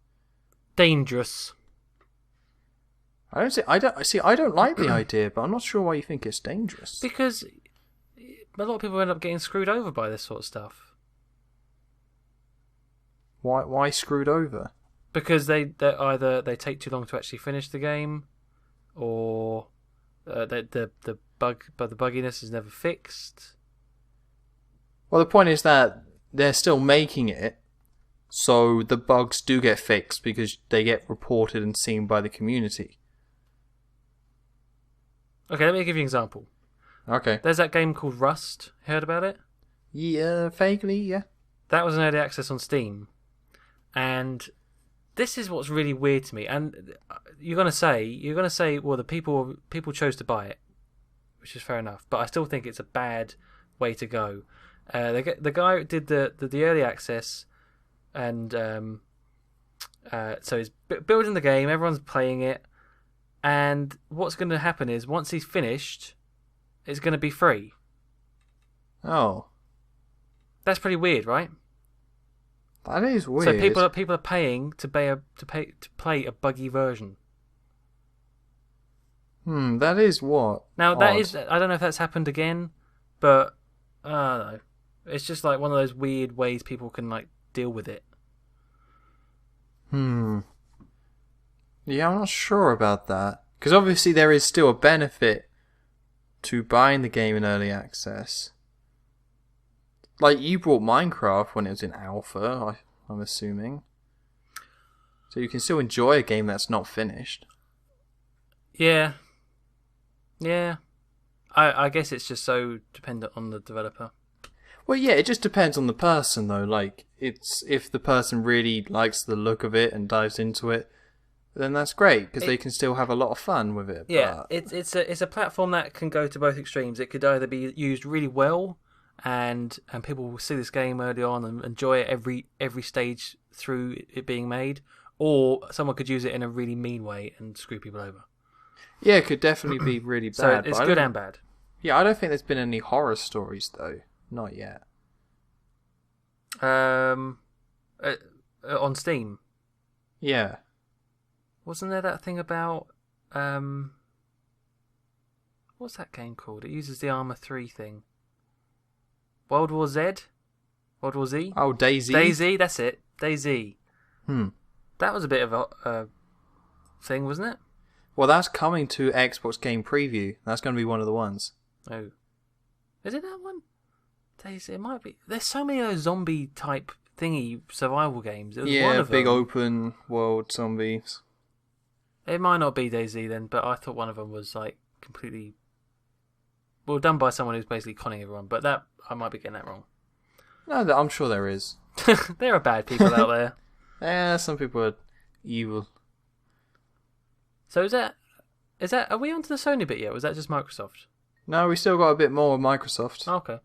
dangerous. I don't like the idea, but I'm not sure why you think it's dangerous. Because a lot of people end up getting screwed over by this sort of stuff. Why screwed over? Because they either take too long to actually finish the game, or the bugginess is never fixed. Well, the point is that they're still making it, so the bugs do get fixed because they get reported and seen by the community. Okay, let me give you an example. Okay. There's that game called Rust. Heard about it? Yeah, vaguely, yeah. That was an early access on Steam. And this is what's really weird to me. And you're gonna say, well, the people chose to buy it, which is fair enough. But I still think it's a bad way to go. The guy who did the early access, and so he's building the game. Everyone's playing it, and what's going to happen is once he's finished, it's going to be free. Oh, that's pretty weird, right? That is weird. So people are paying to play a buggy version. That is what. Now odd. that is, I don't know if that's happened again, but I don't know. It's just like one of those weird ways people can like deal with it. Yeah, I'm not sure about that. Because obviously there is still a benefit to buying the game in early access. Like, you bought Minecraft when it was in alpha, I'm assuming. So you can still enjoy a game that's not finished. Yeah. I guess it's just so dependent on the developer. Well, yeah, it just depends on the person, though. Like, it's if the person really likes the look of it and dives into it, then that's great because they can still have a lot of fun with it. Yeah, but... it's a platform that can go to both extremes. It could either be used really well, and people will see this game early on and enjoy it every stage through it being made, or someone could use it in a really mean way and screw people over. Yeah, it could definitely be really bad. So it's good and bad. Yeah, I don't think there's been any horror stories though. Not yet. On Steam. Yeah. Wasn't there that thing about what's that game called? It uses the Arma 3 thing. World War Z? World War Z? Oh, DayZ? DayZ, that's it. DayZ. That was a bit of a thing, wasn't it? Well, that's coming to Xbox Game Preview. That's going to be one of the ones. Oh. Is it that one? DayZ, it might be. There's so many of those zombie type thingy survival games. It was one of big them. open world zombies. It might not be DayZ then, but I thought one of them was like completely done by someone who's basically conning everyone. But that I might be getting that wrong. No, I'm sure there is. There are bad people out there. Yeah, some people are evil. So is that? Are we onto the Sony bit yet? Or was that just Microsoft? No, we still got a bit more of Microsoft. Oh, okay.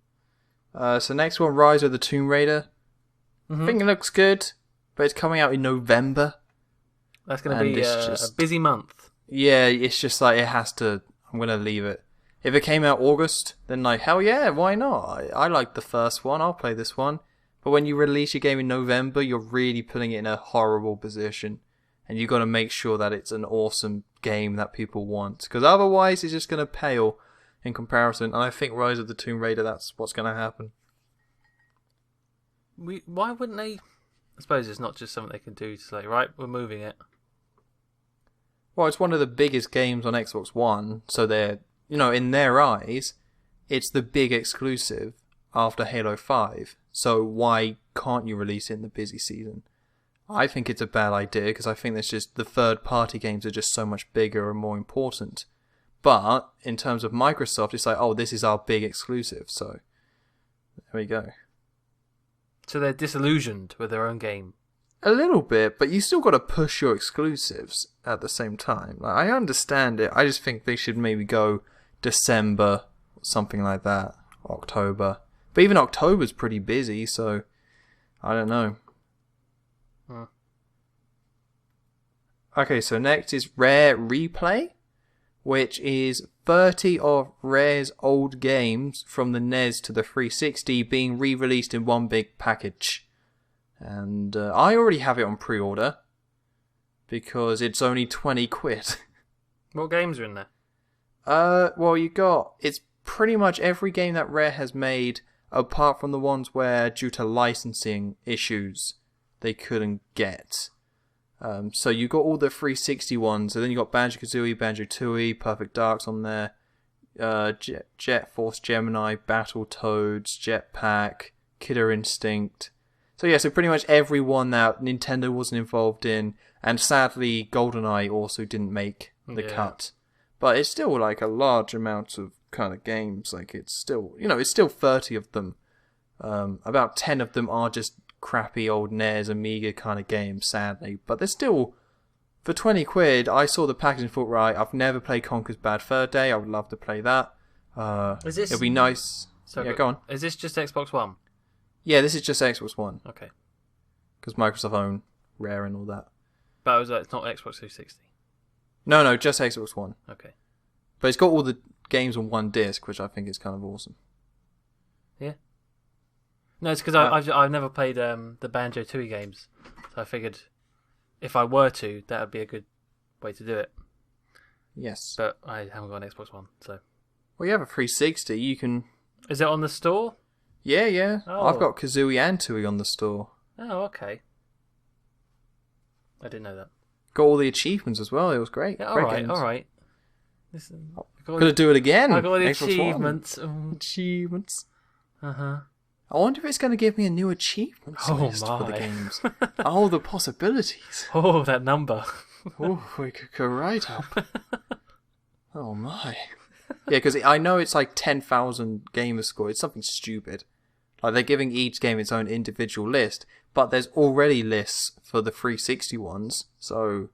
So next one, Rise of the Tomb Raider. I think it looks good, but it's coming out in November. That's going to be a busy month. Yeah, it's just like it has to. I'm going to leave it. If it came out August, then like hell yeah, why not? I like the first one. I'll play this one. But when you release your game in November, you're really putting it in a horrible position, and you got to make sure that it's an awesome game that people want, because otherwise it's just going to pale in comparison. And I think Rise of the Tomb Raider, that's what's going to happen. Why wouldn't they? I suppose it's not just something they can do to say, right, we're moving it. Well, it's one of the biggest games on Xbox One, so they're, in their eyes, it's the big exclusive after Halo 5. So why can't you release it in the busy season? I think it's a bad idea because I think there's just the third-party games are just so much bigger and more important. But in terms of Microsoft, it's like, oh, this is our big exclusive. So there we go. So they're disillusioned with their own game. A little bit, but you still got to push your exclusives at the same time. Like, I understand it. I just think they should maybe go December, something like that, October. But even October's pretty busy, so I don't know. Okay, so next is Rare Replay, which is 30 of Rare's old games from the NES to the 360 being re-released in one big package. And I already have it on pre-order because it's only 20 quid. What games are in there? Well, it's pretty much every game that Rare has made, apart from the ones where, due to licensing issues, they couldn't get. So you got all the 360 ones, and then you got Banjo-Kazooie, Banjo-Tooie, Perfect Dark's on there, Jet Force Gemini, Battletoads, Jetpack, Killer Instinct. So yeah, so pretty much every one that Nintendo wasn't involved in, and sadly GoldenEye also didn't make the cut. But it's still like a large amount of kind of games. Like it's still, it's still 30 of them. About 10 of them are just crappy old NES, Amiga kind of games, sadly. But they're still, for 20 quid, I saw the package and thought, right, I've never played Conker's Bad Fur Day. I would love to play that. It'll be nice. So Yeah, go on. Is this just Xbox One? Yeah, this is just Xbox One. Okay. Because Microsoft own Rare and all that. But it's not Xbox 360. No, just Xbox One. Okay. But it's got all the games on one disc, which I think is kind of awesome. Yeah. No, it's because I've never played the Banjo-Tooie games, so I figured if I were to, that would be a good way to do it. Yes. But I haven't got an Xbox One, so. Well, you have a 360. You can. Is it on the store? Yeah. Oh. I've got Kazooie and Tooie on the store. Oh, okay. I didn't know that. Got all the achievements as well. It was great. Yeah, Great games. all right. Listen, Gonna do it again. I got the Xbox One. achievements. Achievements. Uh-huh. I wonder if it's going to give me a new achievements list for the games. Oh, the possibilities. Oh, that number. Oh, we could go right up. Oh my. Yeah, because I know it's like 10,000 gamer score. It's something stupid. Like they're giving each game its own individual list, but there's already lists for the 360 ones. So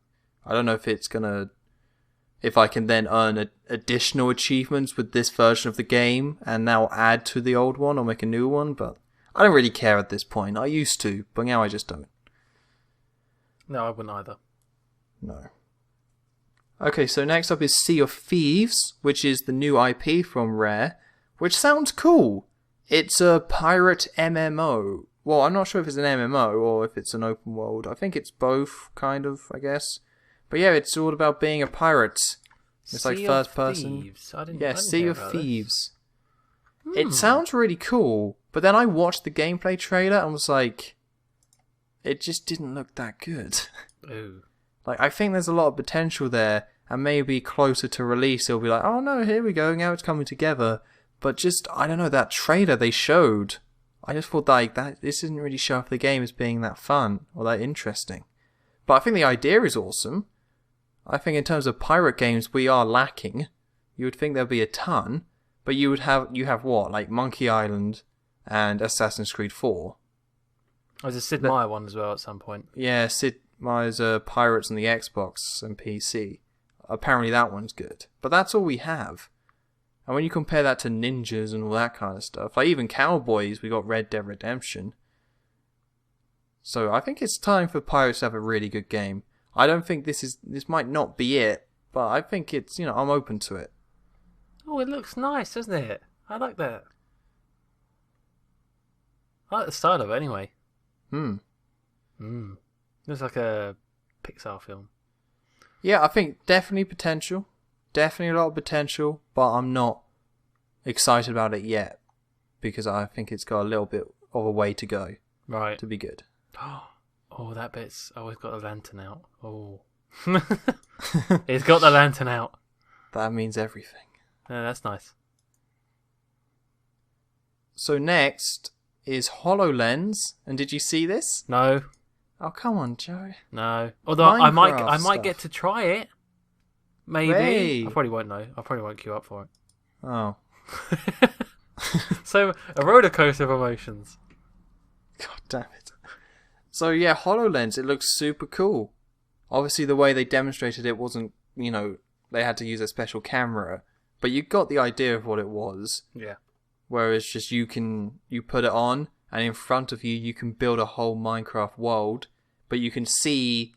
I don't know if it's gonna, if I can then earn additional achievements with this version of the game and now add to the old one or make a new one. But I don't really care at this point. I used to, but now I just don't. No, I wouldn't either. No. Okay, so next up is Sea of Thieves, which is the new IP from Rare, which sounds cool. It's a pirate MMO. Well, I'm not sure if it's an MMO or if it's an open world. I think it's both, kind of, I guess. But yeah, it's all about being a pirate. It's like first person. Yeah, Sea of Thieves. It sounds really cool, but then I watched the gameplay trailer and was like, it just didn't look that good. Ooh. Like, I think there's a lot of potential there, and maybe closer to release, it'll be like, oh no, here we go, now it's coming together. But just, I don't know, that trailer they showed, I just thought like that this didn't really show off the game as being that fun or that interesting. But I think the idea is awesome. I think in terms of pirate games, we are lacking. You would think there'd be a ton, but you have what, like Monkey Island and Assassin's Creed 4. There's a Sid Meier one as well at some point. Yeah, Sid Meier's Pirates on the Xbox and PC. Apparently that one's good. But that's all we have. And when you compare that to ninjas and all that kind of stuff, like even cowboys, we got Red Dead Redemption. So I think it's time for pirates to have a really good game. I don't think this might not be it, but I think it's, I'm open to it. Oh, it looks nice, doesn't it? I like that. I like the style of it anyway. Looks like a Pixar film. Yeah, I think definitely potential. Definitely a lot of potential, but I'm not excited about it yet because I think it's got a little bit of a way to go. Right. To be good. Oh, that bit's always got the lantern out. Oh. He's got the lantern out. That means everything. Yeah, that's nice. So next is HoloLens, and did you see this? No. Oh, come on, Joe. No. Although I might stuff. get to try it. Maybe. Hey. I probably won't know. I probably won't queue up for it. Oh. So, a roller coaster of emotions. God damn it. So yeah, HoloLens, it looks super cool. Obviously the way they demonstrated it wasn't, they had to use a special camera, but you got the idea of what it was. Yeah. Whereas just you put it on, and in front of you can build a whole Minecraft world, but you can see,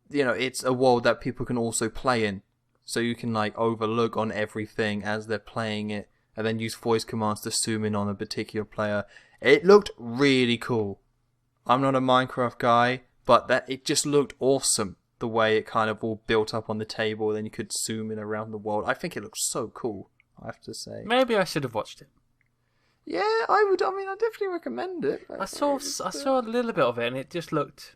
it's a world that people can also play in. So you can overlook on everything as they're playing it, and then use voice commands to zoom in on a particular player. It looked really cool. I'm not a Minecraft guy, but it just looked awesome. The way it kind of all built up on the table, then you could zoom in around the world. I think it looks so cool, I have to say. Maybe I should have watched it. Yeah, I would. I mean, I definitely recommend it. I saw a little bit of it, and it just looked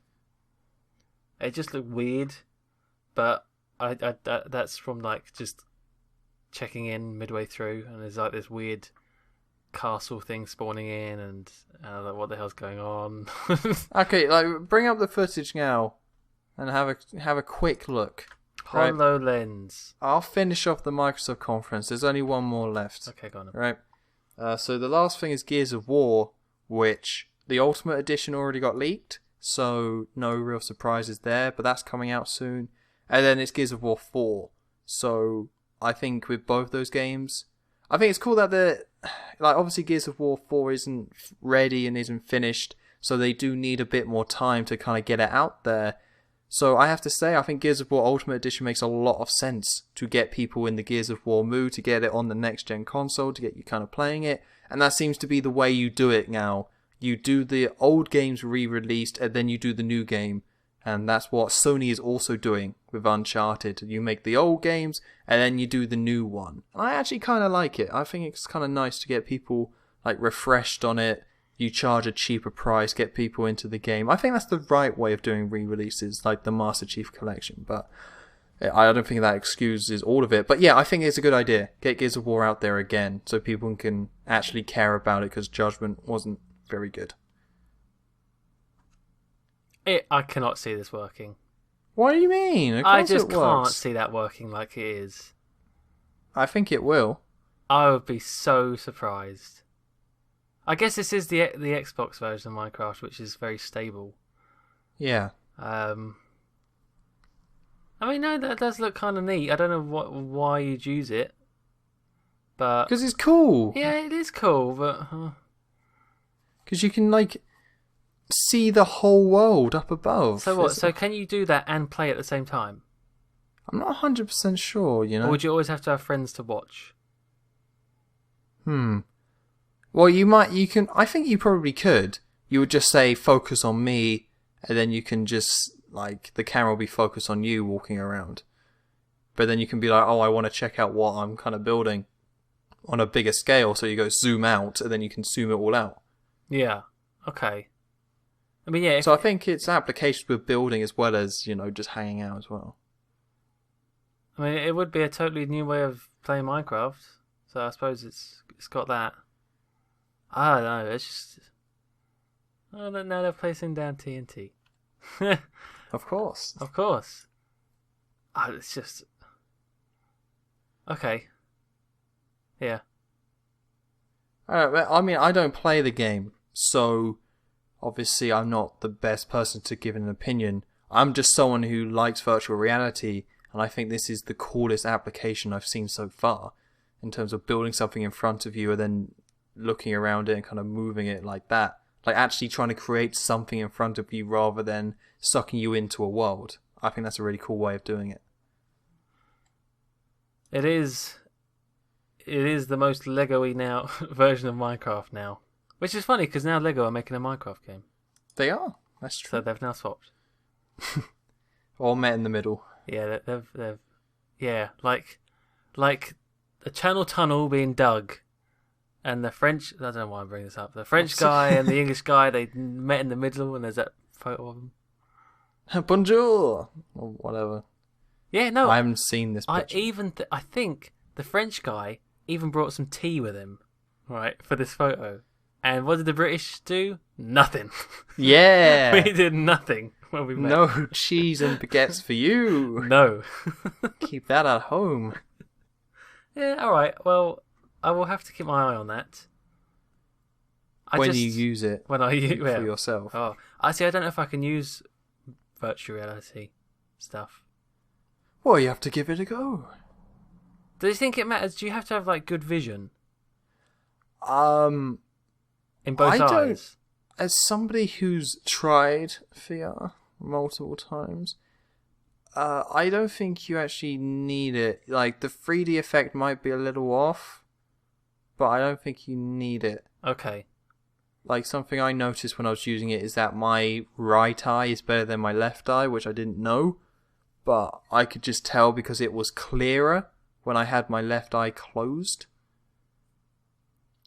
weird. But that's from just checking in midway through, and there's this weird castle thing spawning in, and what the hell's going on? Okay, bring up the footage now, and have a quick look. HoloLens. I'll finish off the Microsoft conference. There's only one more left. Okay, go on. Right. So the last thing is Gears of War, which the Ultimate Edition already got leaked, so no real surprises there, but that's coming out soon. And then it's Gears of War 4. So I think with both those games, I think it's cool that obviously Gears of War 4 isn't ready and isn't finished, so they do need a bit more time to kind of get it out there. So I have to say, I think Gears of War Ultimate Edition makes a lot of sense to get people in the Gears of War mood, to get it on the next-gen console, to get you kind of playing it. And that seems to be the way you do it now. You do the old games re-released, and then you do the new game. And that's what Sony is also doing with Uncharted. You make the old games, and then you do the new one. And I actually kind of like it. I think it's kind of nice to get people refreshed on it. You charge a cheaper price, get people into the game. I think that's the right way of doing re-releases, like the Master Chief Collection. But I don't think that excuses all of it. But yeah, I think it's a good idea. Get Gears of War out there again, so people can actually care about it, because Judgment wasn't very good. I cannot see this working. What do you mean? I just can't see that working like it is. I think it will. I would be so surprised. I guess this is the Xbox version of Minecraft, which is very stable. Yeah. I mean, no, that does look kind of neat. I don't know why you'd use it, but because it's cool. Yeah, it is cool, but because you can see the whole world up above. So what? So can you do that and play at the same time? I'm not 100% sure. You know. Or would you always have to have friends to watch? Well, you can. I think you probably could. You would just say, focus on me, and then you can just, the camera will be focused on you walking around. But then you can be like, oh, I want to check out what I'm kind of building on a bigger scale. So you go zoom out, and then you can zoom it all out. Yeah. Okay. I mean, yeah. So I think it's applications with building as well as, just hanging out as well. I mean, it would be a totally new way of playing Minecraft. So I suppose it's got that. I don't know, it's just... Oh, now they're placing down TNT. Of course. Of course. Oh, it's just... Okay. Yeah. I mean, I don't play the game, so obviously I'm not the best person to give an opinion. I'm just someone who likes virtual reality, and I think this is the coolest application I've seen so far, in terms of building something in front of you and then looking around it and kind of moving it like that. Actually trying to create something in front of you rather than sucking you into a world. I think that's a really cool way of doing it. It is the most Lego-y now version of Minecraft now. Which is funny, because now Lego are making a Minecraft game. They are. That's true. So they've now swapped. All met in the middle. Yeah, they've yeah, like a channel tunnel being dug. And the French... I don't know why I'm bringing this up. The French guy and the English guy, they met in the middle, and there's that photo of them. Bonjour! Or whatever. Yeah, no. I haven't seen this picture. I think the French guy even brought some tea with him, right, for this photo. And what did the British do? Nothing. Yeah! We did nothing when we met. No cheese and baguettes for you! No. Keep that at home. Yeah, alright. Well... I will have to keep my eye on that. You use it for yourself. Oh, I don't know if I can use virtual reality stuff. Well, you have to give it a go. Do you think it matters? Do you have to have good vision? In both eyes. As somebody who's tried VR multiple times, I don't think you actually need it. The 3D effect might be a little off. But I don't think you need it. Okay. Something I noticed when I was using it is that my right eye is better than my left eye, which I didn't know. But I could just tell because it was clearer when I had my left eye closed.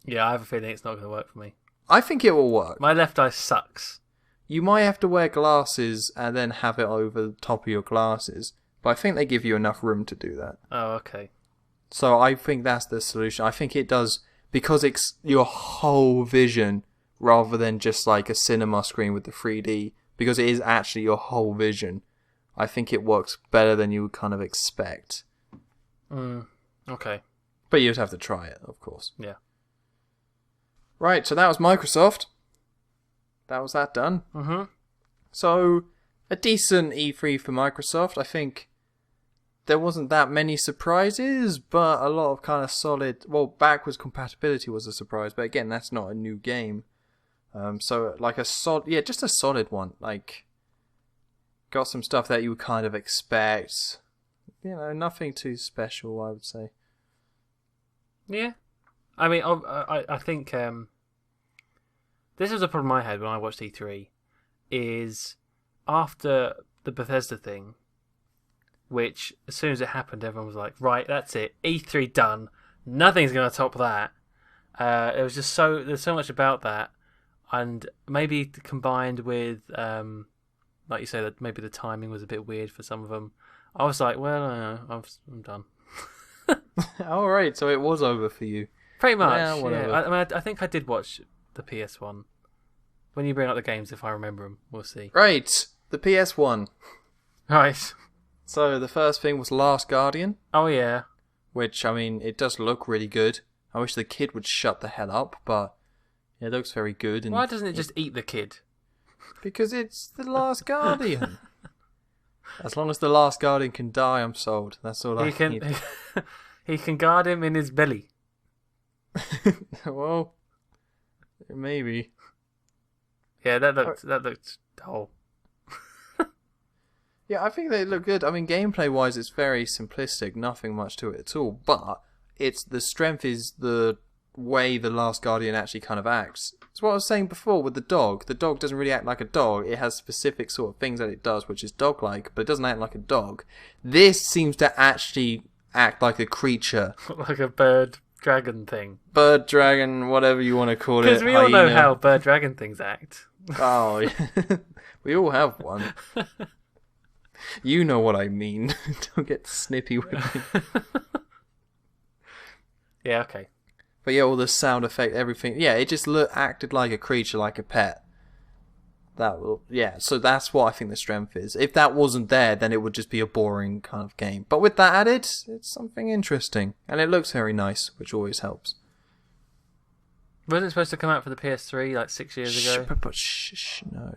Yeah, I have a feeling it's not going to work for me. I think it will work. My left eye sucks. You might have to wear glasses and then have it over the top of your glasses. But I think they give you enough room to do that. Oh, okay. So I think that's the solution. I think it does, because it's your whole vision rather than just a cinema screen with the 3D, because it is actually your whole vision. I think it works better than you would kind of expect. Okay. But you'd have to try it, of course. Yeah. Right, so that was Microsoft. That was that done. Mm-hmm. So, a decent E3 for Microsoft. I think there wasn't that many surprises, but a lot of kind of solid. Well, backwards compatibility was a surprise, but again, that's not a new game. So like just a solid one. Like, got some stuff that you would kind of expect. Nothing too special, I would say. Yeah, I mean, I think this was a problem I had when I watched E3. Is after the Bethesda thing, which as soon as it happened, everyone was like, "Right, that's it, E3 done. Nothing's going to top that." It was just there's so much about that, and maybe combined with, like you say, that maybe the timing was a bit weird for some of them. I was like, well, I'm done. All right, so it was over for you. Pretty much. Yeah, whatever. I mean, I think I did watch the PS1. When you bring up the games, if I remember them, we'll see. Right, the PS1. Right. So the first thing was Last Guardian. Oh yeah. Which, I mean, it does look really good. I wish the kid would shut the hell up, but it looks very good. And why doesn't it just eat the kid? Because it's the Last Guardian. As long as the Last Guardian can die, I'm sold. That's all I need. He can guard him in his belly. Well, maybe. Yeah, that looked dull. Yeah, I think they look good. I mean, gameplay-wise, it's very simplistic. Nothing much to it at all. But the strength is the way the Last Guardian actually kind of acts. It's what I was saying before with the dog. The dog doesn't really act like a dog. It has specific sort of things that it does, which is dog-like, but it doesn't act like a dog. This seems to actually act like a creature. Like a bird dragon thing. Bird dragon, whatever you want to call it. Because we all know how bird dragon things act. Oh, yeah. We all have one. You know what I mean. Don't get snippy with me. Yeah, okay. But yeah, all the sound effect, everything. Yeah, it just acted like a creature, like a pet. So that's what I think the strength is. If that wasn't there, then it would just be a boring kind of game. But with that added, it's something interesting. And it looks very nice, which always helps. Wasn't it supposed to come out for the PS3 like 6 years ago?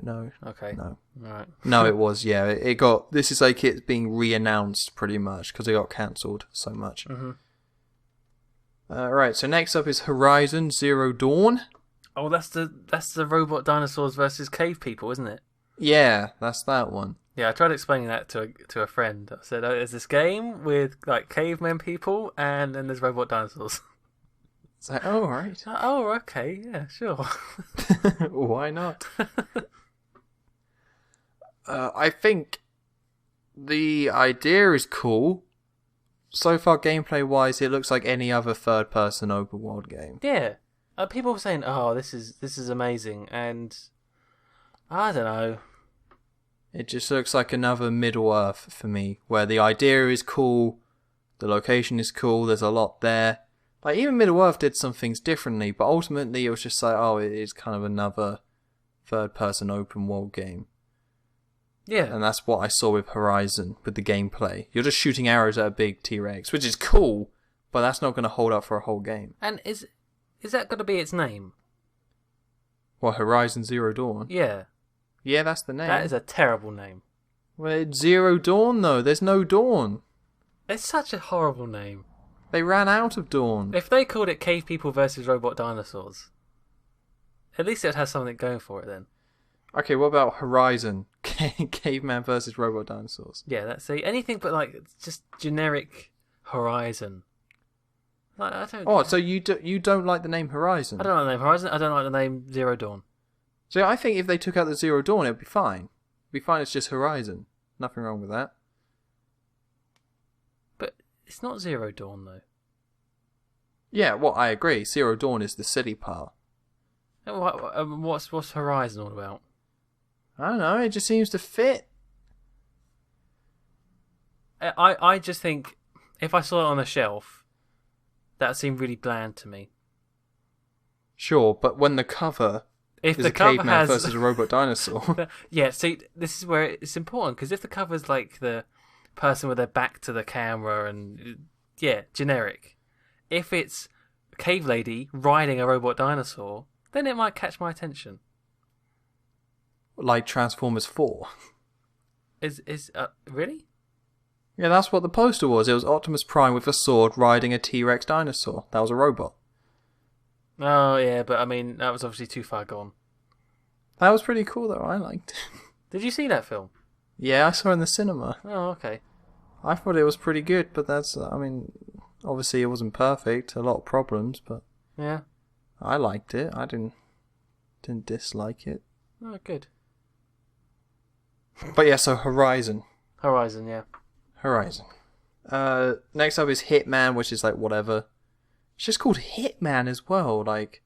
No. Okay. No. Alright. No, it was, yeah. It got... This is like it's being re-announced pretty much, because it got cancelled so much. Mm-hmm. Right, so next up is Horizon Zero Dawn. Oh, that's the robot dinosaurs versus cave people, isn't it? Yeah, that's that one. Yeah, I tried explaining that to a friend. I said, there's this game with like cavemen people, and then there's robot dinosaurs. It's like, oh, right. Oh, okay, yeah, sure. Why not? I think the idea is cool. So far, gameplay-wise, it looks like any other third-person open-world game. Yeah. People were saying, "Oh, this is amazing," and I don't know. It just looks like another Middle-earth for me, where the idea is cool, the location is cool, there's a lot there. Like, even Middle-earth did some things differently, but ultimately it was just like, oh, it is kind of another third-person open-world game. Yeah. And that's what I saw with Horizon, with the gameplay. You're just shooting arrows at a big T-Rex, which is cool, but that's not going to hold up for a whole game. And is that going to be its name? What, Horizon Zero Dawn? Yeah. Yeah, that's the name. That is a terrible name. Well, it's Zero Dawn, though. There's no dawn. It's such a horrible name. They ran out of dawn. If they called it Cave People versus Robot Dinosaurs, at least it has something going for it then. Okay, what about Horizon? Caveman versus Robot Dinosaurs. Yeah, that's anything but like just generic Horizon. Like, I don't. Oh, so you don't like the name Horizon? I don't like the name Horizon. I don't like the name Zero Dawn. So I think if they took out the Zero Dawn, it'd be fine. It'd be fine. It's just Horizon. Nothing wrong with that. But it's not Zero Dawn though. Yeah, well, I agree. Zero Dawn is the silly part. What's Horizon all about? I don't know. It just seems to fit. I just think if I saw it on a shelf, that seemed really bland to me. Sure, but when the cover is a caveman versus a robot dinosaur. Yeah, see, this is where it's important, because if the cover's like the person with their back to the camera and, yeah, generic. If it's a cave lady riding a robot dinosaur, then it might catch my attention. Like Transformers 4. Is really? Yeah, that's what the poster was. It was Optimus Prime with a sword riding a T-Rex dinosaur. That was a robot. Oh, yeah, but I mean, that was obviously too far gone. That was pretty cool, though. I liked it. Did you see that film? Yeah, I saw it in the cinema. Oh, okay. I thought it was pretty good, but obviously it wasn't perfect. A lot of problems, but Yeah. I liked it. I didn't dislike it. Oh, good. But yeah, so Horizon. Horizon, yeah. Horizon. Next up is Hitman, which is like whatever. It's just called Hitman as well. Like,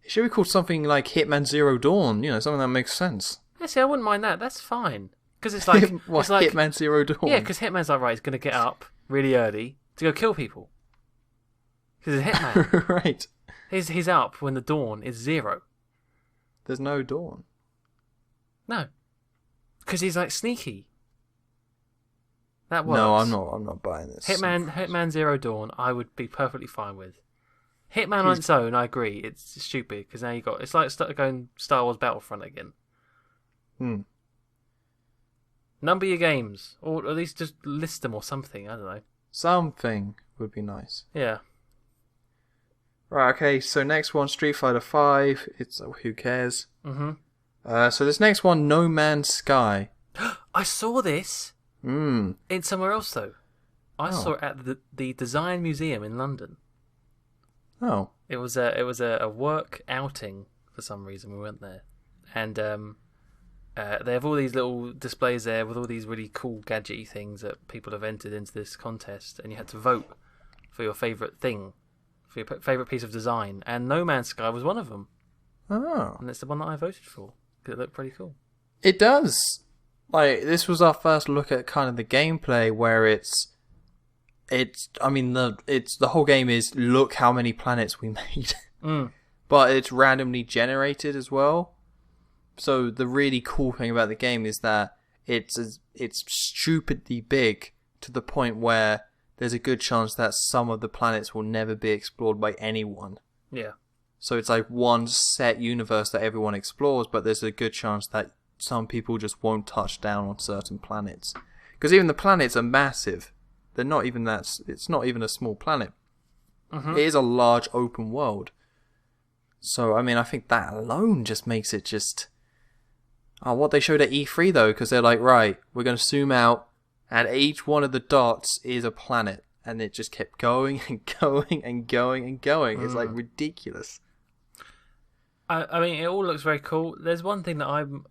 it should be called something like Hitman Zero Dawn. You know, something that makes sense. Yeah, see, I wouldn't mind that. That's fine. Because it's like... What, it's like Hitman Zero Dawn? Yeah, because Hitman's like, right, he's going to get up really early to go kill people. Because he's a hitman. Right. He's up when the dawn is 0. There's no dawn. No. Because he's like sneaky. That works. No, I'm not buying this. Hitman Zero Dawn, I would be perfectly fine with. Hitman on its own, I agree. It's stupid because now it's like going Star Wars Battlefront again. Number your games, or at least just list them or something. I don't know. Something would be nice. Yeah. Right. Okay. So next one, Street Fighter 5. It's who cares? So this next one, No Man's Sky. I saw this. In somewhere else though. I saw it at the Design Museum in London. Oh. It was a work outing for some reason. We went there, and they have all these little displays there with all these really cool gadgety things that people have entered into this contest, and you had to vote for your favourite thing, for your favourite piece of design, and No Man's Sky was one of them. Oh. And it's the one that I voted for because it looked pretty cool. It does. Like, this was our first look at kind of the gameplay where the whole game is look how many planets we made. But it's randomly generated as well. So the really cool thing about the game is that it's stupidly big to the point where there's a good chance that some of the planets will never be explored by anyone. Yeah. So it's like one set universe that everyone explores, but there's a good chance that some people just won't touch down on certain planets. Because even the planets are massive. They're not even it's not even a small planet. It is a large open world. So, I mean, I think that alone just makes it just... what they showed at E3 though, because they're like, right, we're going to zoom out, and each one of the dots is a planet. And it just kept going and going and going and going. It's like ridiculous. I mean, it all looks very cool. There's one thing that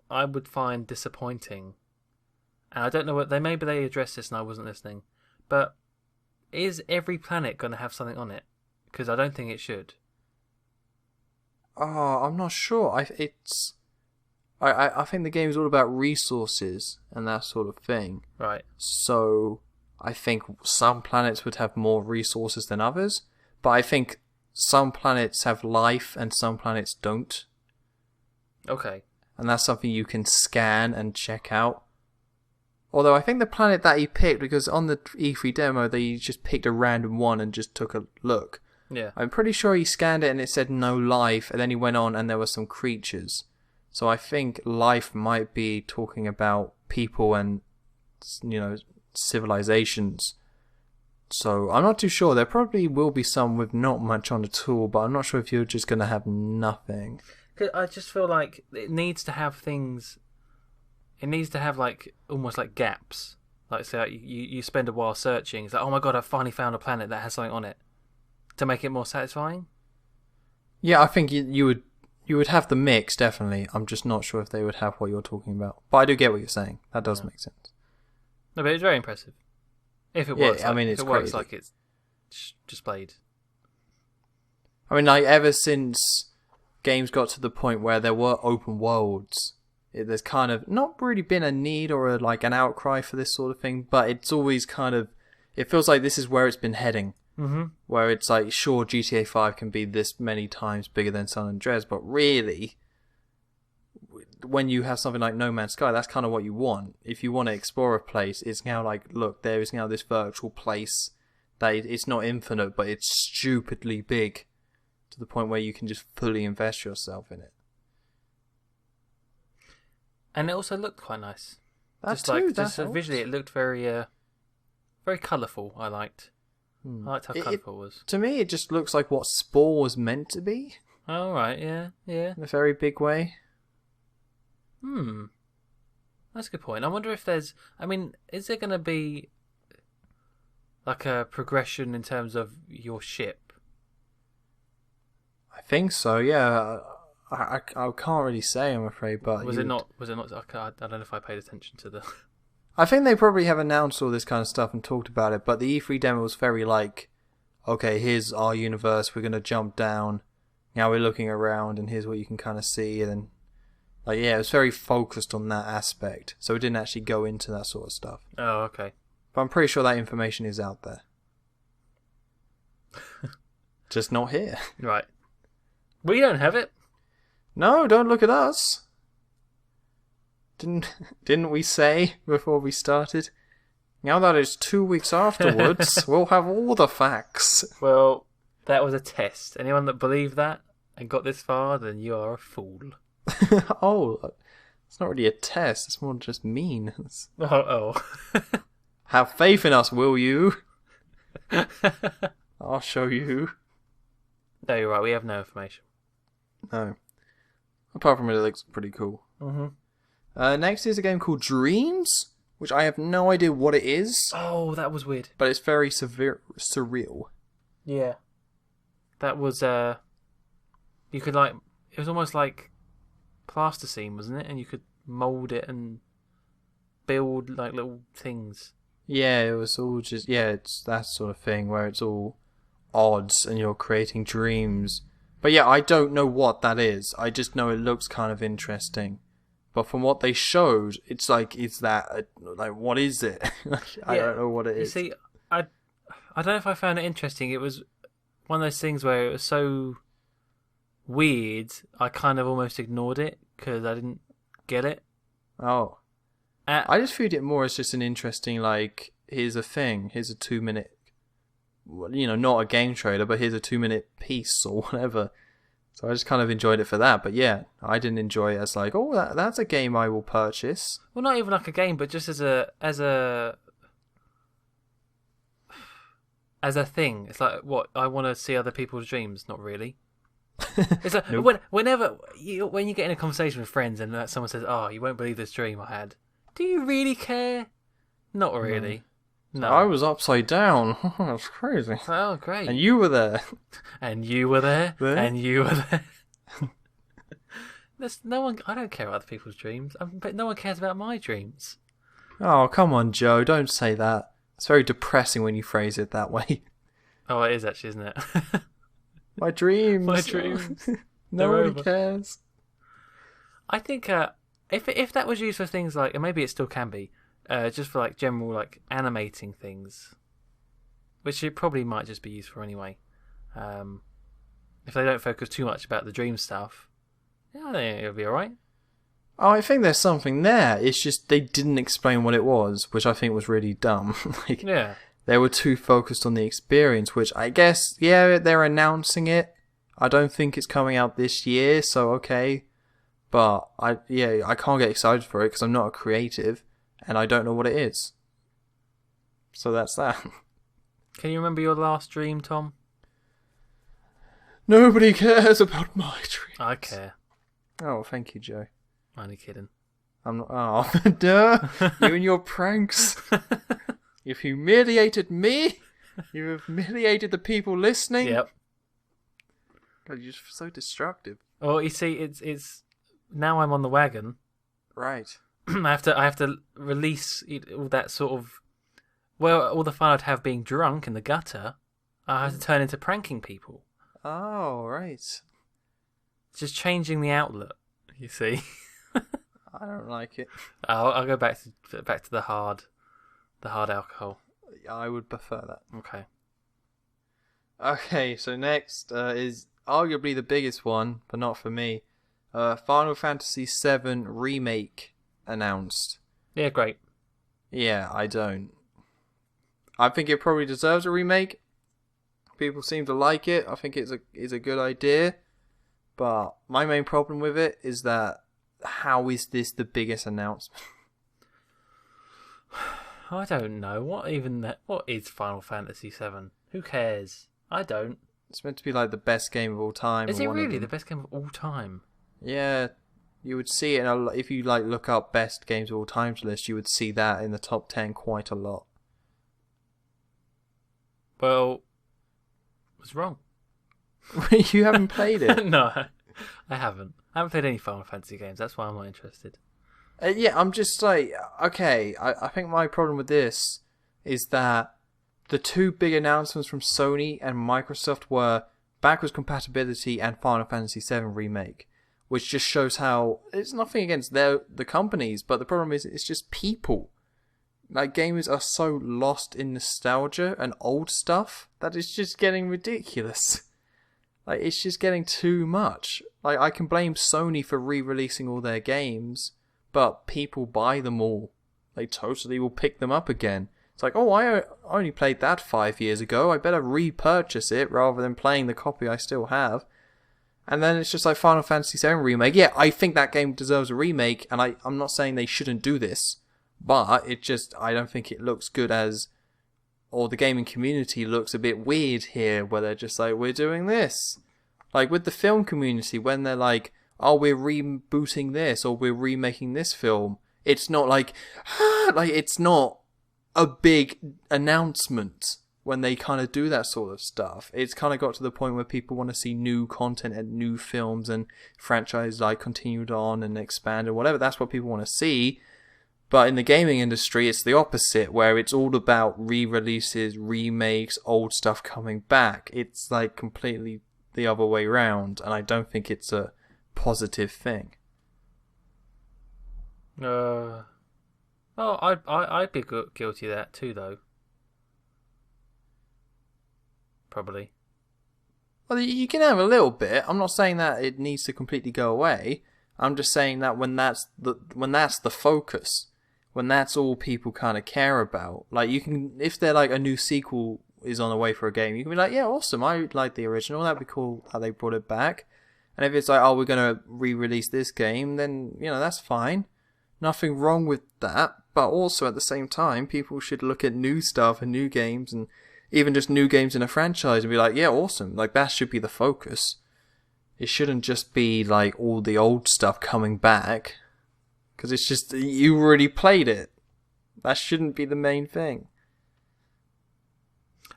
I would find disappointing, and I don't know what maybe they addressed this and I wasn't listening, but is every planet going to have something on it? Because I don't think it should. I'm not sure. I think the game is all about resources and that sort of thing. Right. So I think some planets would have more resources than others, but I think some planets have life and some planets don't. Okay. And that's something you can scan and check out. Although I think the planet that he picked, because on the E3 demo they just picked a random one and just took a look. Yeah. I'm pretty sure he scanned it and it said no life, and then he went on and there were some creatures. So I think life might be talking about people and, civilizations. So I'm not too sure. There probably will be some with not much on at all, but I'm not sure if you're just going to have nothing. I just feel like it needs to have things. It needs to have like almost like gaps. Like say like you spend a while searching. It's like, oh my god, I finally found a planet that has something on it, to make it more satisfying. Yeah, I think you would have the mix definitely. I'm just not sure if they would have what you're talking about. But I do get what you're saying. That does make sense. No, but it's very impressive. If it works, it's works crazy. like it's displayed. I mean, like ever since games got to the point where there were open worlds, there's kind of not really been a need or an outcry for this sort of thing, but it's always kind of, it feels like this is where it's been heading. Mm-hmm. Where it's like, sure, GTA 5 can be this many times bigger than San Andreas, but really, when you have something like No Man's Sky, that's kind of what you want. If you want to explore a place, it's now like, look, there is now this virtual place that it's not infinite, but it's stupidly big to the point where you can just fully invest yourself in it. And it also looked quite nice. Visually, it looked very colourful. I liked how colourful it was. To me, it just looks like what Spore was meant to be. Oh, right, yeah. In a very big way. That's a good point. I wonder if there's... I mean, is there going to be like a progression in terms of your ship? I think so, yeah. I can't really say, I'm afraid, but... Was it not... I don't know if I paid attention to the... I think they probably have announced all this kind of stuff and talked about it, but the E3 demo was very like, okay, here's our universe, we're going to jump down, now we're looking around, and here's what you can kind of see, and then... Like, yeah, it was very focused on that aspect, so it didn't actually go into that sort of stuff. Oh, okay. But I'm pretty sure that information is out there. Just not here. Right. We don't have it. No, don't look at us. Didn't we say before we started? Now that it's 2 weeks afterwards, we'll have all the facts. Well, that was a test. Anyone that believed that and got this far, then you are a fool. Oh, it's not really a test. It's more just mean. Oh. Have faith in us, will you? I'll show you. No, you're right. We have no information. No. Apart from it looks pretty cool. Next is a game called Dreams, which I have no idea what it is. Oh, that was weird. But it's very surreal. Yeah. That was, you could like, it was almost like plasticine, wasn't it? And you could mould it and build like little things. Yeah, it was all just, it's that sort of thing where it's all odds and you're creating dreams. But yeah, I don't know what that is. I just know it looks kind of interesting. But from what they showed, it's like, what is it? I don't know what it is. You see, I don't know if I found it interesting. It was one of those things where it was so weird, I kind of almost ignored it because I didn't get it. Oh. I just viewed it more as just an interesting, like, here's a 2-minute, not a game trailer, but here's a 2-minute piece or whatever. So I just kind of enjoyed it for that. But yeah, I didn't enjoy it as like, oh, that's a game I will purchase. Well, not even like a game, but just as a thing. It's like, what, I want to see other people's dreams. Not really. It's like, nope. When you get in a conversation with friends and someone says, oh, you won't believe this dream I had. Do you really care? Not really. No. I was upside down. That's crazy. Oh, great. And you were there. And you were there. And you were there. There's no one. I don't care about other people's dreams. But no one cares about my dreams. Oh, come on, Joe. Don't say that. It's very depressing when you phrase it that way. Oh, it is actually, isn't it? My dreams. My dreams. Nobody cares. I think if that was used for things like, and maybe it still can be, just for like general like animating things, which it probably might just be used for anyway. If they don't focus too much about the dream stuff, yeah, I think it'll be alright. Oh, I think there's something there. It's just they didn't explain what it was, which I think was really dumb. Yeah. They were too focused on the experience, which I guess, yeah, they're announcing it. I don't think it's coming out this year, so okay. But I can't get excited for it because I'm not a creative and I don't know what it is. So that's that. Can you remember your last dream, Tom? Nobody cares about my dreams. I care. Oh, thank you, Joe. Only kidding. I'm not. Oh, duh. You and your pranks. You've humiliated me. You've humiliated the people listening. Yep. God, you're just so destructive. Oh, you see, it's now I'm on the wagon. Right. I have to release all that sort of, all the fun I'd have being drunk in the gutter. I have to turn into pranking people. Oh, right. Just changing the outlet. You see. I don't like it. I'll go back to the hard alcohol. I would prefer that. Okay. Okay, so next is arguably the biggest one, but not for me. Final Fantasy VII Remake announced. Yeah, great. Yeah, I don't. I think it probably deserves a remake. People seem to like it. I think it's a good idea. But my main problem with it is that how is this the biggest announcement? I don't know. What is Final Fantasy VII? Who cares? I don't. It's meant to be like the best game of all time. Is it really the best game of all time? Yeah, you would see it if you like look up best games of all times list, you would see that in the top 10 quite a lot. Well, I was wrong. You haven't played it? No, I haven't. I haven't played any Final Fantasy games. That's why I'm not interested. Yeah, I'm just like, okay, I think my problem with this is that the two big announcements from Sony and Microsoft were backwards compatibility and Final Fantasy VII Remake, which just shows how it's nothing against the companies, but the problem is it's just people. Like, gamers are so lost in nostalgia and old stuff that it's just getting ridiculous. Like, it's just getting too much. Like, I can blame Sony for re-releasing all their games, but people buy them all. They totally will pick them up again. It's like, oh, I only played that 5 years ago. I better repurchase it rather than playing the copy I still have. And then it's just like Final Fantasy VII Remake. Yeah, I think that game deserves a remake, and I'm not saying they shouldn't do this, but I don't think it looks good or the gaming community looks a bit weird here, where they're just like, we're doing this. Like with the film community, when they're like, oh, we're rebooting this, or we're remaking this film, it's not like, it's not a big announcement when they kind of do that sort of stuff. It's kind of got to the point where people want to see new content and new films and franchise like continued on and expand and whatever. That's what people want to see. But in the gaming industry, it's the opposite, where it's all about re-releases, remakes, old stuff coming back. It's like completely the other way around, and I don't think it's a positive thing. Well, I'd be guilty of that too, though. Probably. Well, you can have a little bit. I'm not saying that it needs to completely go away. I'm just saying that when that's the focus, when that's all people kind of care about, like you can, if they're like a new sequel is on the way for a game, you can be like, yeah, awesome, I like the original, that'd be cool how they brought it back. And if it's like, oh, we're gonna re-release this game, then that's fine. Nothing wrong with that, but also at the same time, people should look at new stuff and new games, and even just new games in a franchise, and be like, yeah, awesome, like that should be the focus. It shouldn't just be like all the old stuff coming back, because it's just, you already played it. That shouldn't be the main thing.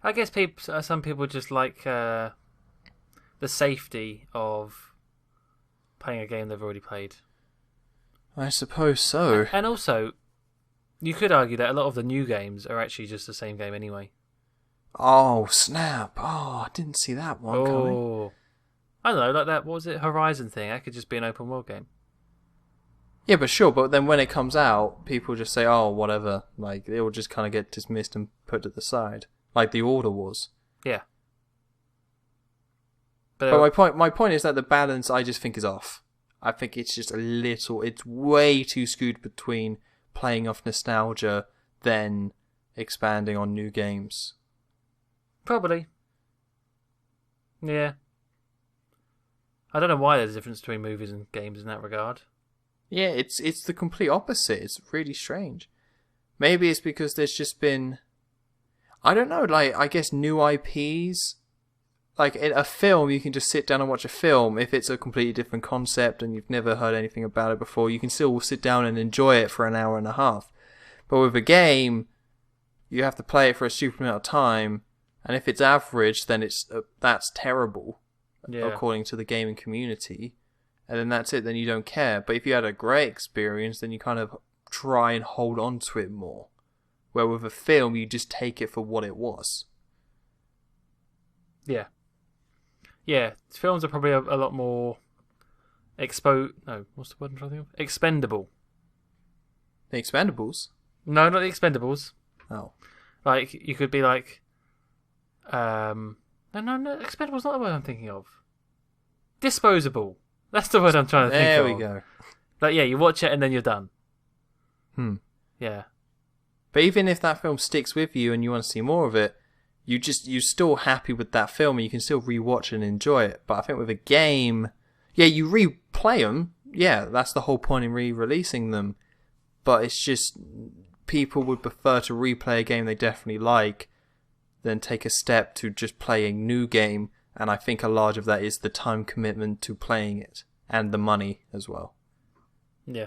I guess some people just like the safety of playing a game they've already played. I suppose so. And also, you could argue that a lot of the new games are actually just the same game anyway. Oh, snap. Oh, I didn't see that one coming. I don't know, like that, what was it, Horizon thing? That could just be an open world game. Yeah, but sure, but then when it comes out, people just say, oh, whatever. Like, it will just kind of get dismissed and put to the side. Like The Order was. Yeah. But my point is that the balance, I just think, is off. I think it's just it's way too skewed between playing off nostalgia than expanding on new games. Probably. Yeah. I don't know why there's a difference between movies and games in that regard. Yeah, it's the complete opposite. It's really strange. Maybe it's because there's just been, I don't know, like, I guess new IPs. Like, in a film, you can just sit down and watch a film. If it's a completely different concept and you've never heard anything about it before, you can still sit down and enjoy it for an hour and a half. But with a game, you have to play it for a super amount of time, and if it's average, then that's terrible, according to the gaming community. And then that's it, then you don't care. But if you had a great experience, then you kind of try and hold on to it more. Where with a film, you just take it for what it was. Yeah. Yeah, films are probably a lot more what's the word I'm trying to think of? Expendable. The Expendables? No, not the Expendables. Oh. Like, you could be like, no, Expendable's not the word I'm thinking of. Disposable. That's the word I'm trying to think of. There we go. Like, yeah, you watch it and then you're done. Yeah. But even if that film sticks with you and you want to see more of it, you're still happy with that film and you can still rewatch and enjoy it. But I think with a game, yeah, you replay them. Yeah, that's the whole point in re-releasing them. But it's just, people would prefer to replay a game they definitely like than take a step to just play a new game, and I think a large of that is the time commitment to playing it and the money as well. Yeah.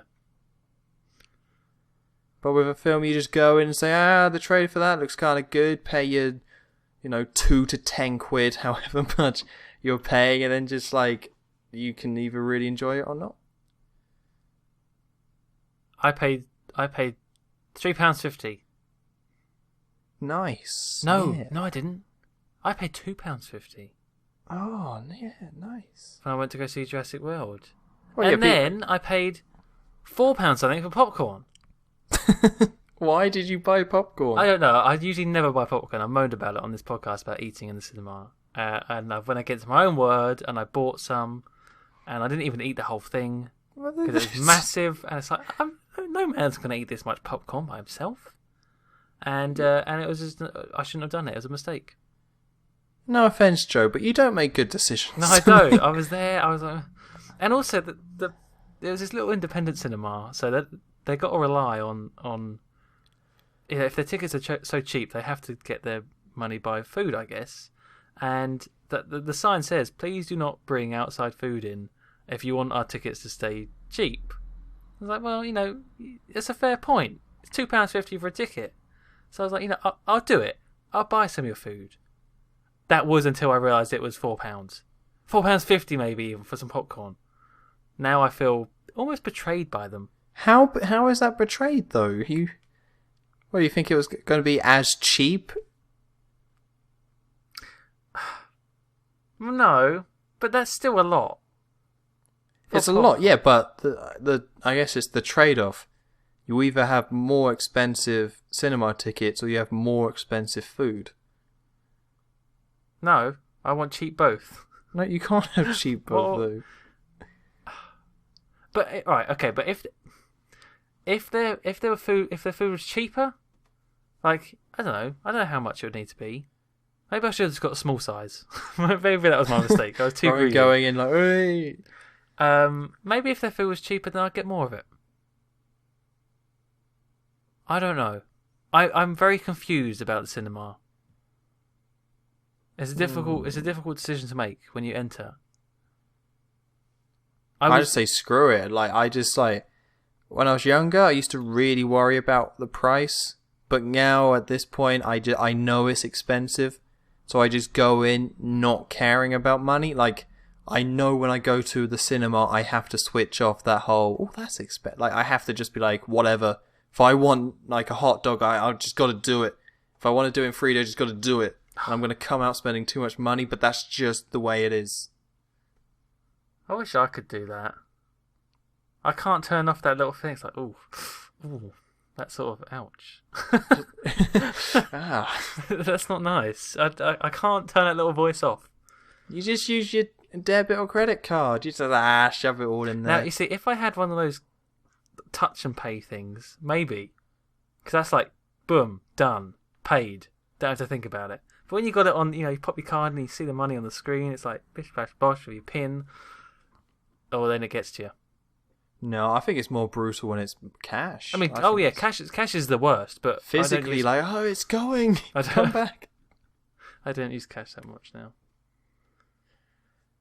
But with a film, you just go in and say, the trailer for that looks kind of good, pay your, 2 to 10 quid, however much you're paying, and then just like, you can either really enjoy it or not. I paid £3.50. Nice. No, yeah. no, I didn't. I paid £2.50. Oh, yeah, nice. When I went to go see Jurassic World. Well, and then I paid £4 something for popcorn. Why did you buy popcorn? I don't know. I usually never buy popcorn. I moaned about it on this podcast about eating in the cinema. And I went against my own word, and I bought some, and I didn't even eat the whole thing because it was massive. And it's like, no man's going to eat this much popcorn by himself. And it was just, I shouldn't have done it. It was a mistake. No offense, Joe, but you don't make good decisions. No, I don't. I was there. I was like, and also there was this little independent cinema, so that they got to rely on if their tickets are so cheap, they have to get their money by food, I guess. And the sign says, please do not bring outside food in if you want our tickets to stay cheap. I was like, well, it's a fair point. It's £2.50 for a ticket. So I was like, I'll do it. I'll buy some of your food. That was until I realised it was £4. £4.50 maybe even for some popcorn. Now I feel almost betrayed by them. How is that betrayed though? Do you think it was going to be as cheap? No, but that's still a lot. It's a lot, yeah, but I guess it's the trade-off. You either have more expensive cinema tickets or you have more expensive food. No, I want cheap both. No, you can't have cheap both though. But right, okay, but if their food was cheaper, like I don't know how much it would need to be. Maybe I should have just got a small size. Maybe that was my mistake. I was too greedy. Going in like, hey. Maybe if their food was cheaper, then I'd get more of it. I don't know. I'm very confused about the cinema. It's a difficult decision to make when you enter. I just say screw it. When I was younger, I used to really worry about the price, but now at this point, I know it's expensive, so I just go in not caring about money. Like I know when I go to the cinema, I have to switch off that whole that's expensive. Like I have to just be like whatever. If I want like a hot dog, I just got to do it. If I want to do it in 3 days, I just got to do it. And I'm going to come out spending too much money, but that's just the way it is. I wish I could do that. I can't turn off that little thing. It's like, ooh, that sort of ouch. That's not nice. I can't turn that little voice off. You just use your debit or credit card. You just shove it all in there. Now, you see, if I had one of those touch and pay things, maybe. Because that's like, boom, done, paid. Don't have to think about it. But when you got it on, you pop your card and you see the money on the screen, it's like, bish, bash, bosh, with your PIN. Oh, then it gets to you. No, I think it's more brutal when it's cash. I mean, cash is the worst, but physically, it's going. Come back. I don't use cash that much now.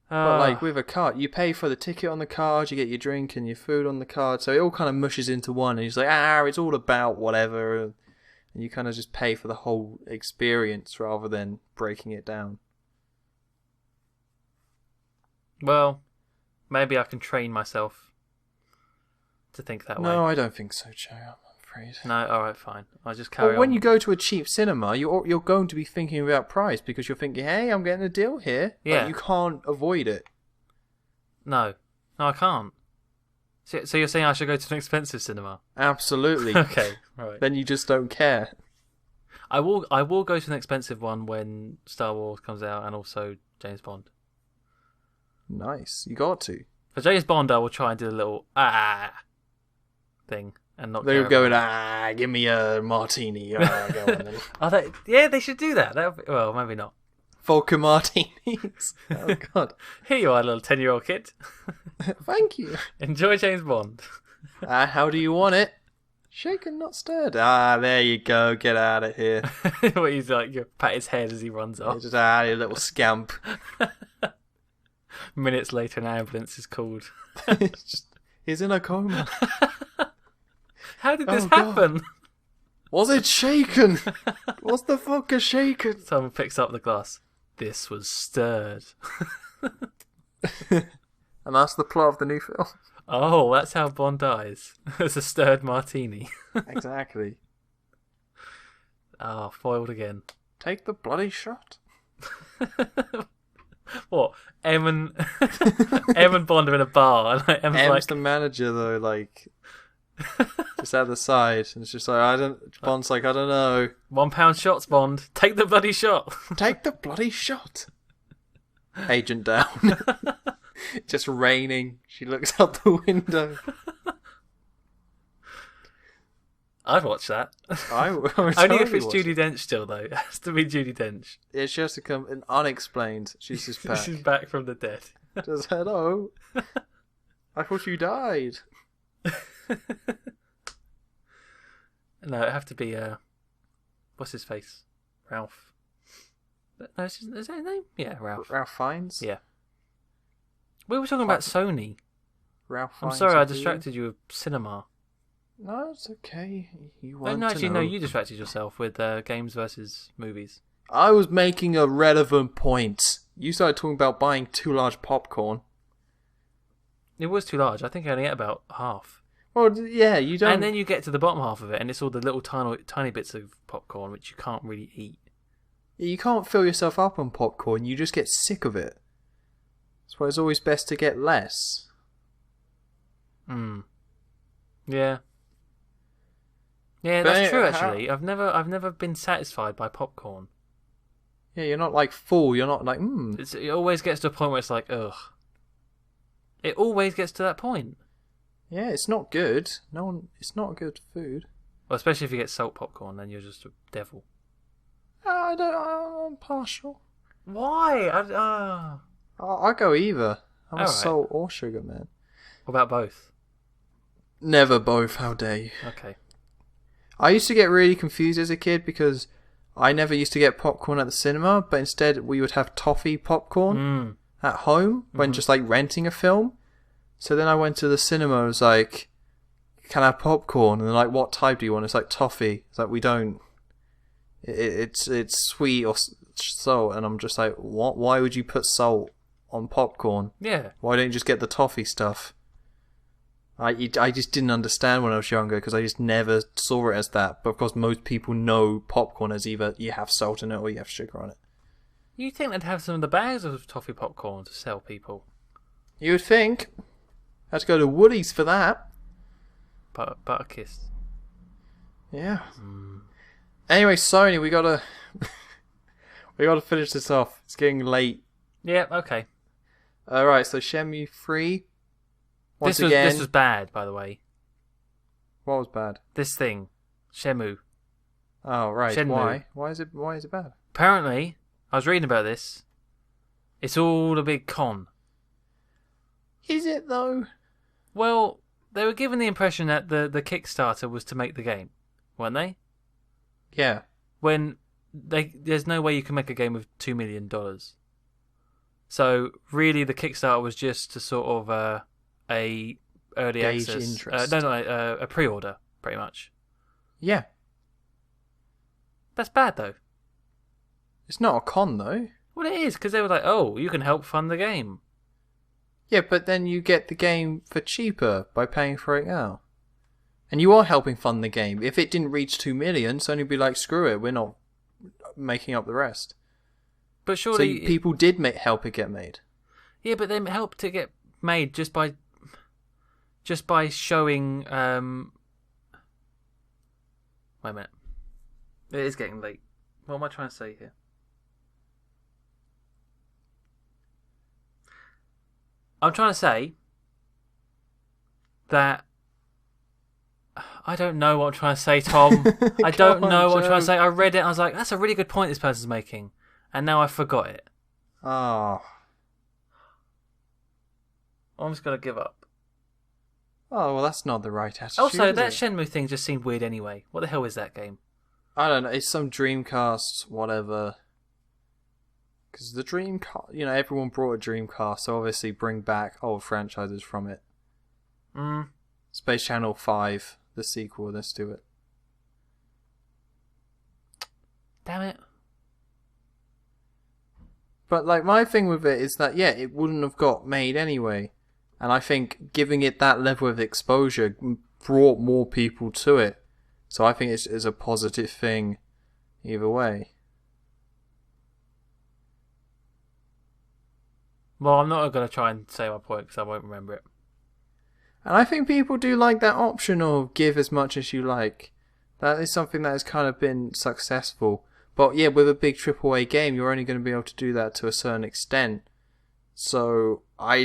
But with a card, you pay for the ticket on the card, you get your drink and your food on the card, so it all kind of mushes into one, and you're like, it's all about whatever, and you kind of just pay for the whole experience rather than breaking it down. Well, maybe I can train myself to think that way. No, I don't think so, Joe. I'm afraid. No, alright, fine. I'll just carry on. When you go to a cheap cinema, you're going to be thinking about price because you're thinking, hey, I'm getting a deal here. Yeah. You can't avoid it. No, I can't. So you're saying I should go to an expensive cinema? Absolutely. Okay, right. Then you just don't care. I will go to an expensive one when Star Wars comes out and also James Bond. Nice. You got to. For James Bond, I will try and do a little thing and not. They're going, give me a martini. Go on, then. Yeah, they should do that. Well, maybe not. Vodka martinis. Oh, God. Here you are, little 10-year-old kid. Thank you. Enjoy James Bond. How do you want it? Shaken, not stirred. Ah, there you go. Get out of here. What he's like, you pat his head as he runs off. Just you little scamp. Minutes later, an ambulance is called. He's in a coma. How did this happen? God. Was it shaken? What the fuck is shaken? Someone picks up the glass. This was stirred. And that's the plot of the new film. Oh, that's how Bond dies. It's a stirred martini. Exactly. Ah, foiled again. Take the bloody shot. What? Em and Bond are in a bar, and Em's like, the manager though, like just at the side, and it's just like Bond's like, I don't know. £1 shots, Bond. Take the bloody shot. Take the bloody shot. Agent down. Just raining. She looks out the window. I'd watch that. Only if it's Judi Dench still, though. It has to be Judi Dench. Yeah, she has to come in unexplained. She's just back. She's back from the dead. Just hello. I thought you died. No, it'd have to be what's his face? Ralph. No, is that his name? Yeah, Ralph. Ralph Fiennes? Yeah. We were talking about Sony. Ralph I'm Fiennes. sorry I distracted you with cinema. No, it's okay. You Oh, want no, to actually, know. no, you distracted yourself with games versus movies. I was making a relevant point. You started talking about buying too large popcorn. It was too large. I think I only ate about half. Well, yeah, you don't... And then you get to the bottom half of it, and it's all the little tiny bits of popcorn, which you can't really eat. You can't fill yourself up on popcorn. You just get sick of it. That's why it's always best to get less. Yeah. Yeah, that's true. Actually, I've never been satisfied by popcorn. Yeah, you're not like full. You're not like It always gets to a point where it's like, ugh. It always gets to that point. Yeah, it's not good. It's not good food. Well, especially if you get salt popcorn, then you're just a devil. I'm partial. Why? I go either. I'm a Alright. salt or sugar man. What about both? Never both. How dare you? Okay. I used to get really confused as a kid because I never used to get popcorn at the cinema, but instead we would have toffee popcorn at home when just like renting a film. So then I went to the cinema and was like, can I have popcorn? And they're like, what type do you want? It's like toffee. It's like, we don't... It's sweet or salt. And I'm just like, what? Why would you put salt on popcorn? Yeah. Why don't you just get the toffee stuff? I just didn't understand when I was younger because I just never saw it as that. But of course, most people know popcorn as either you have salt in it or you have sugar on it. You'd think they'd have some of the bags of toffee popcorn to sell people. You would think. Had to go to Woolies for that. Butterkiss. Yeah. Anyway, Sony, we gotta finish this off. It's getting late. Yeah. Okay. All right. So Shenmue 3. Once This again, was bad, by the way. what was bad? This thing, Shenmue. Oh right. Shenmue. Why? Why is it bad? Apparently, I was reading about this. It's all a big con. Is it though? Well, they were given the impression that the Kickstarter was to make the game, weren't they? Yeah. When there's no way you can make a game with $2 million. So really, the Kickstarter was just to sort of a early Gauge access, interest. a pre-order, pretty much. Yeah. That's bad though. It's not a con though. Well, it is because they were like, "Oh, you can help fund the game." Yeah, but then you get the game for cheaper by paying for it now. And you are helping fund the game. If it didn't reach 2 million, Sony would be like, screw it, we're not making up the rest. But surely So people did help it get made. Yeah, but they helped it get made just by showing. Wait a minute. It is getting late. What am I trying to say here? I'm trying to say that I don't know what I'm trying to say, Tom. I don't know what I'm trying to say. I read it and I was like, that's a really good point this person's making. And now I forgot it. Oh. I'm just going to give up. Oh, well, that's not the right attitude. Also, is that it? Shenmue thing just seemed weird anyway. What the hell is that game? I don't know. It's some Dreamcast, whatever. Because the Dreamcast, everyone brought a Dreamcast, so obviously bring back old franchises from it. Space Channel 5, the sequel, let's do it. Damn it. But, my thing with it is that, it wouldn't have got made anyway. And I think giving it that level of exposure brought more people to it. So I think it's a positive thing either way. Well, I'm not going to try and say my point because I won't remember it. And I think people do like that option of give as much as you like. That is something that has kind of been successful. But yeah, with a big AAA game, you're only going to be able to do that to a certain extent. So I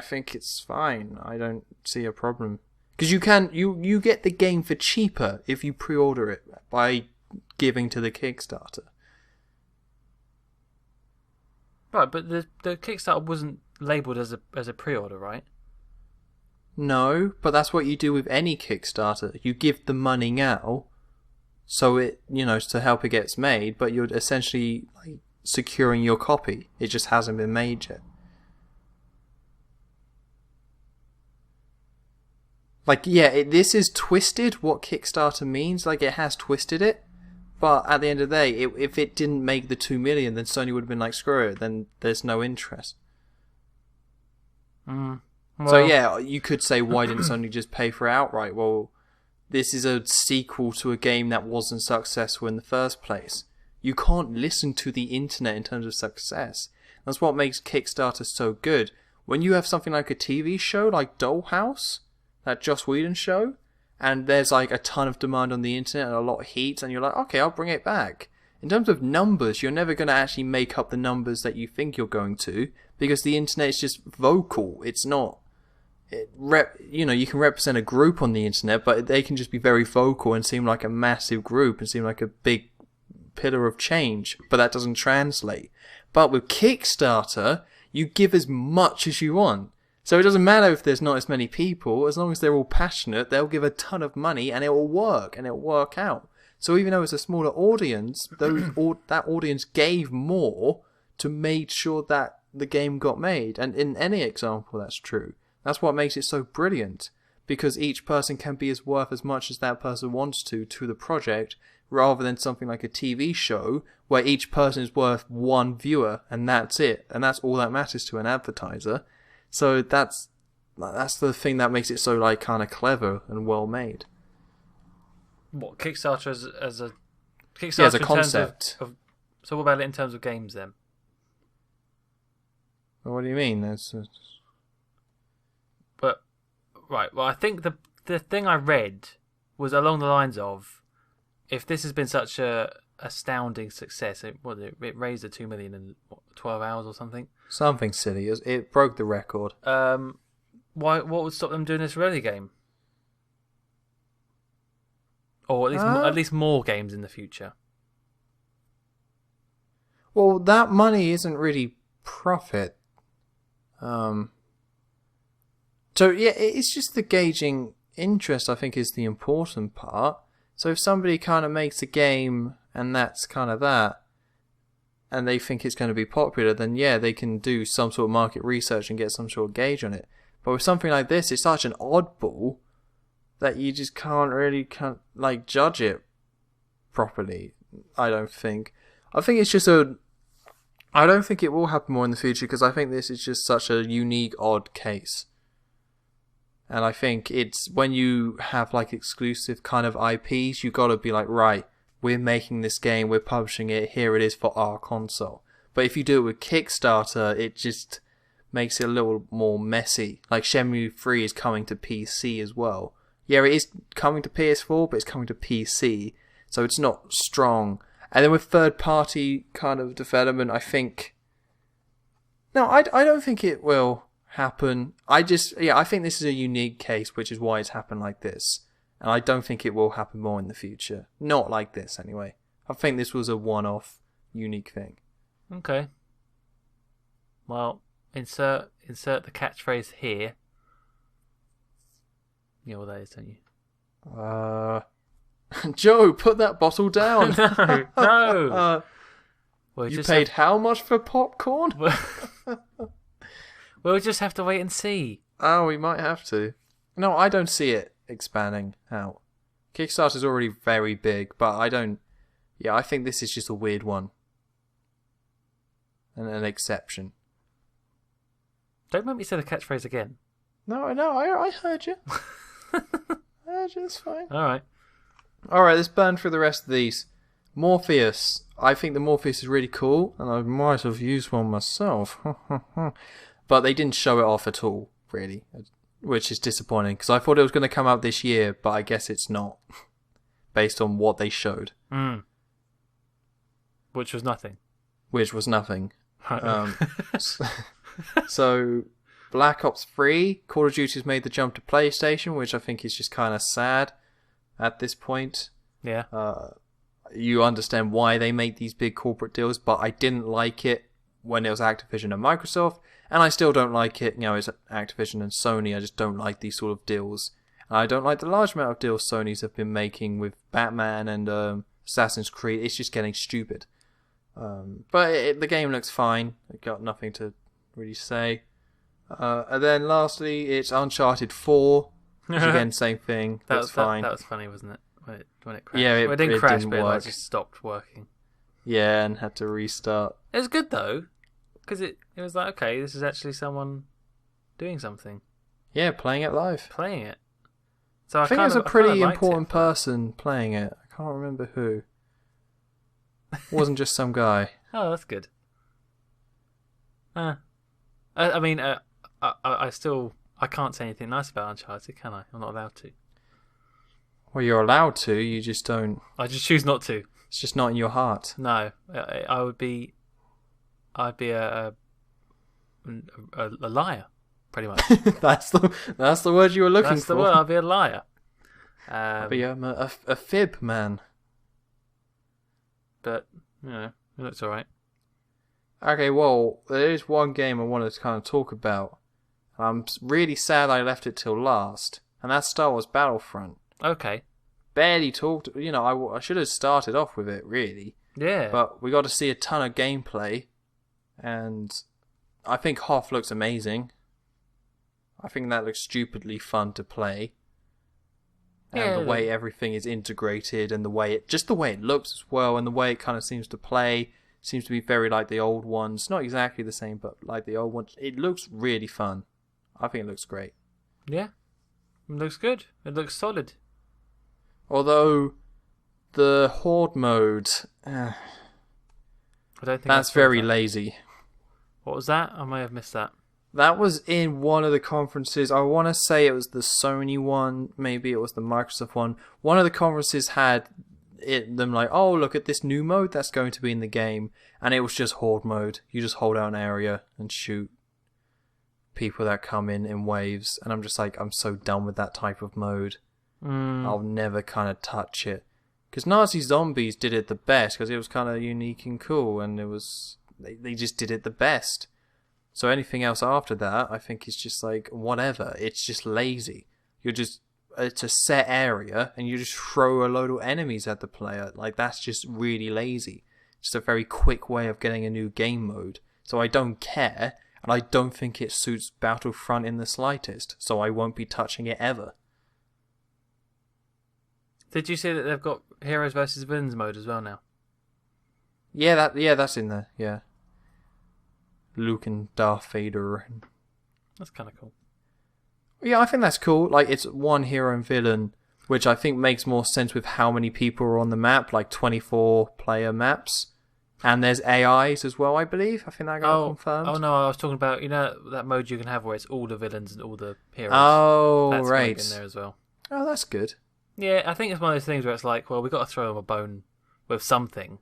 think it's fine. I don't see a problem. Because you get the game for cheaper if you pre-order it by giving to the Kickstarter. Right, but the Kickstarter wasn't labelled as a pre-order, right? No, but that's what you do with any Kickstarter. You give the money now, so it, to help it gets made, but you're essentially securing your copy. It just hasn't been made yet. This is twisted what Kickstarter means. It has twisted it. But at the end of the day, if it didn't make the 2 million, then Sony would have been like, screw it, then there's no interest. Well, So yeah, you could say, why didn't Sony just pay for it outright? Well, this is a sequel to a game that wasn't successful in the first place. You can't listen to the internet in terms of success. That's what makes Kickstarter so good. When you have something like a TV show like Dollhouse, that Joss Whedon show, and there's a ton of demand on the internet and a lot of heat, and you're like, okay, I'll bring it back. In terms of numbers, you're never going to actually make up the numbers that you think you're going to, because the internet is just vocal. It's not... you can represent a group on the internet, but they can just be very vocal and seem like a massive group and seem like a big pillar of change, but that doesn't translate. But with Kickstarter, you give as much as you want. So it doesn't matter if there's not as many people, as long as they're all passionate, they'll give a ton of money and it will work, and it will work out. So even though it's a smaller audience, that audience gave more to make sure that the game got made. And in any example, that's true. That's what makes it so brilliant, because each person can be worth as much as that person wants to the project, rather than something like a TV show where each person is worth one viewer and that's it, and that's all that matters to an advertiser. So that's the thing that makes it so kind of clever and well made. What, Kickstarter as a Kickstarter as a concept? So what about it in terms of games then? Well, what do you mean? But right, well, I think the thing I read was along the lines of, if this has been such a astounding success, it raised the 2 million in 12 hours or something. Something silly. It broke the record. What would stop them doing this rally game? Or at least more games in the future. Well, that money isn't really profit. So yeah, it's just the gauging interest, I think, is the important part. So if somebody kind of makes a game and that's kind of that, and they think it's going to be popular, then yeah, they can do some sort of market research and get some sort of gauge on it. But with something like this, it's such an oddball that you just can't really judge it properly, I don't think. I think it's just I don't think it will happen more in the future, because I think this is just such a unique, odd case. And I think it's when you have exclusive kind of IPs, you got to be right, we're making this game, we're publishing it, here it is for our console. But if you do it with Kickstarter, it just makes it a little more messy. Shenmue 3 is coming to PC as well. Yeah, it is coming to PS4, but it's coming to PC, so it's not strong. And then with third-party kind of development, I think... No, I don't think it will happen. I think this is a unique case, which is why it's happened like this. And I don't think it will happen more in the future. Not like this, anyway. I think this was a one-off, unique thing. Okay. Well, insert the catchphrase here. You know what that is, don't you? Joe, put that bottle down. No. You paid how much for popcorn? We'll just have to wait and see. Oh, we might have to. No, I don't see it expanding out. Kickstarter's already very big, but I don't... Yeah, I think this is just a weird one. And an exception. Don't make me say the catchphrase again. No, I heard you. I heard you, it's fine. Alright, let's burn through the rest of these. Morpheus. I think the Morpheus is really cool, and I might have used one myself. But they didn't show it off at all, really. Which is disappointing, because I thought it was going to come out this year, but I guess it's not. Based on what they showed. Which was nothing. Which was nothing. So, Black Ops 3, Call of Duty's made the jump to PlayStation, which I think is just kind of sad at this point. Yeah. You understand why they make these big corporate deals, but I didn't like it when it was Activision and Microsoft, and I still don't like it, it's Activision and Sony. I just don't like these sort of deals. And I don't like the large amount of deals Sony's have been making with Batman and Assassin's Creed. It's just getting stupid. But the game looks fine. I got nothing to really say. And then lastly, it's Uncharted 4, which again, same thing. That's fine. That was funny, wasn't it? When it crashed. Yeah, it didn't crash, didn't but work. it just stopped working. Yeah, and had to restart. It was good though, because it was like, okay, this is actually someone doing something. Yeah, playing it live. Playing it. So I think it was a pretty important person playing it. I can't remember who. It wasn't just some guy. Oh, that's good. I can't say anything nice about Uncharted, can I? I'm not allowed to. Well, you're allowed to, you just don't... I just choose not to. It's just not in your heart. No, I'd be a liar, pretty much. That's the word you were looking for. That's the word, I'd be a liar. I'd be a fib man. But, it looks alright. Okay, well, there is one game I wanted to kind of talk about. I'm really sad I left it till last, and that's Star Wars Battlefront. Okay. Barely talked, I should have started off with it, really. Yeah. But we got to see a ton of gameplay, and I think Hoth looks amazing. I think that looks stupidly fun to play. And the way everything is integrated, and the way it looks as well, and the way it kind of seems to play, seems to be very like the old ones. Not exactly the same, but like the old ones. It looks really fun. I think it looks great. Yeah. It looks good. It looks solid. Although, the Horde mode... I don't think that's very lazy. What was that? I may have missed that. That was in one of the conferences. I want to say it was the Sony one. Maybe it was the Microsoft one. One of the conferences had them like, oh, look at this new mode that's going to be in the game. And it was just Horde mode. You just hold out an area and shoot people that come in waves. And I'm just like, I'm so done with that type of mode. I'll never kind of touch it. Because Nazi Zombies did it the best because it was kind of unique and cool. And it was... They just did it the best. So anything else after that, I think is just like, whatever. It's just lazy. It's a set area, and you just throw a load of enemies at the player. Like, that's just really lazy. Just a very quick way of getting a new game mode. So I don't care, and I don't think it suits Battlefront in the slightest. So I won't be touching it ever. Did you see that they've got Heroes vs Villains mode as well now? Yeah, that's in there, yeah. Luke and Darth Vader. That's kind of cool. Yeah, I think that's cool. Like, it's one hero and villain, which I think makes more sense with how many people are on the map, like 24-player maps. And there's AIs as well, I believe. I think that got confirmed. Oh, no, I was talking about, that mode you can have where it's all the villains and all the heroes. Oh, that's right. in there as well. Oh, that's good. Yeah, I think it's one of those things where it's like, well, we've got to throw them a bone with something,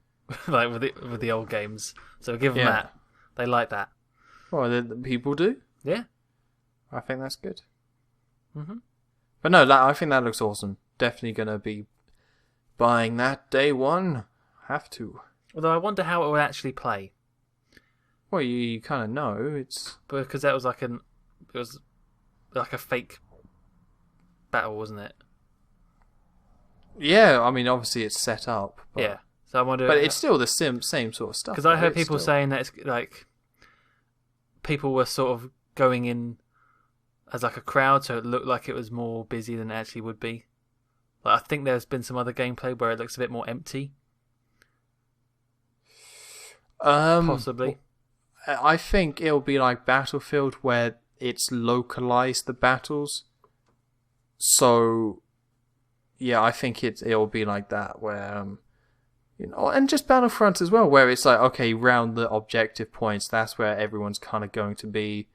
like with the old games. So give them that. They like that. Well, the people do. Yeah. I think that's good. Mm-hmm. But no, I think that looks awesome. Definitely going to be buying that day one. Have to. Although I wonder how it will actually play. Well, you kind of know. It's... Because that was like a fake battle, wasn't it? Yeah, I mean, obviously it's set up. But, Yeah. So I wonder. but it's still the same sort of stuff. Because I heard It's people still... saying that it's like people were sort of going in as like a crowd, so it looked like it was more busy than it actually would be. Like, I think there's been some other gameplay where it looks a bit more empty. Possibly. I think it'll be like Battlefield, where it's localized the battles. So, yeah, I think it'll be like that, where and just Battlefront as well, where it's like, okay, round the objective points, that's where everyone's kind of going to be.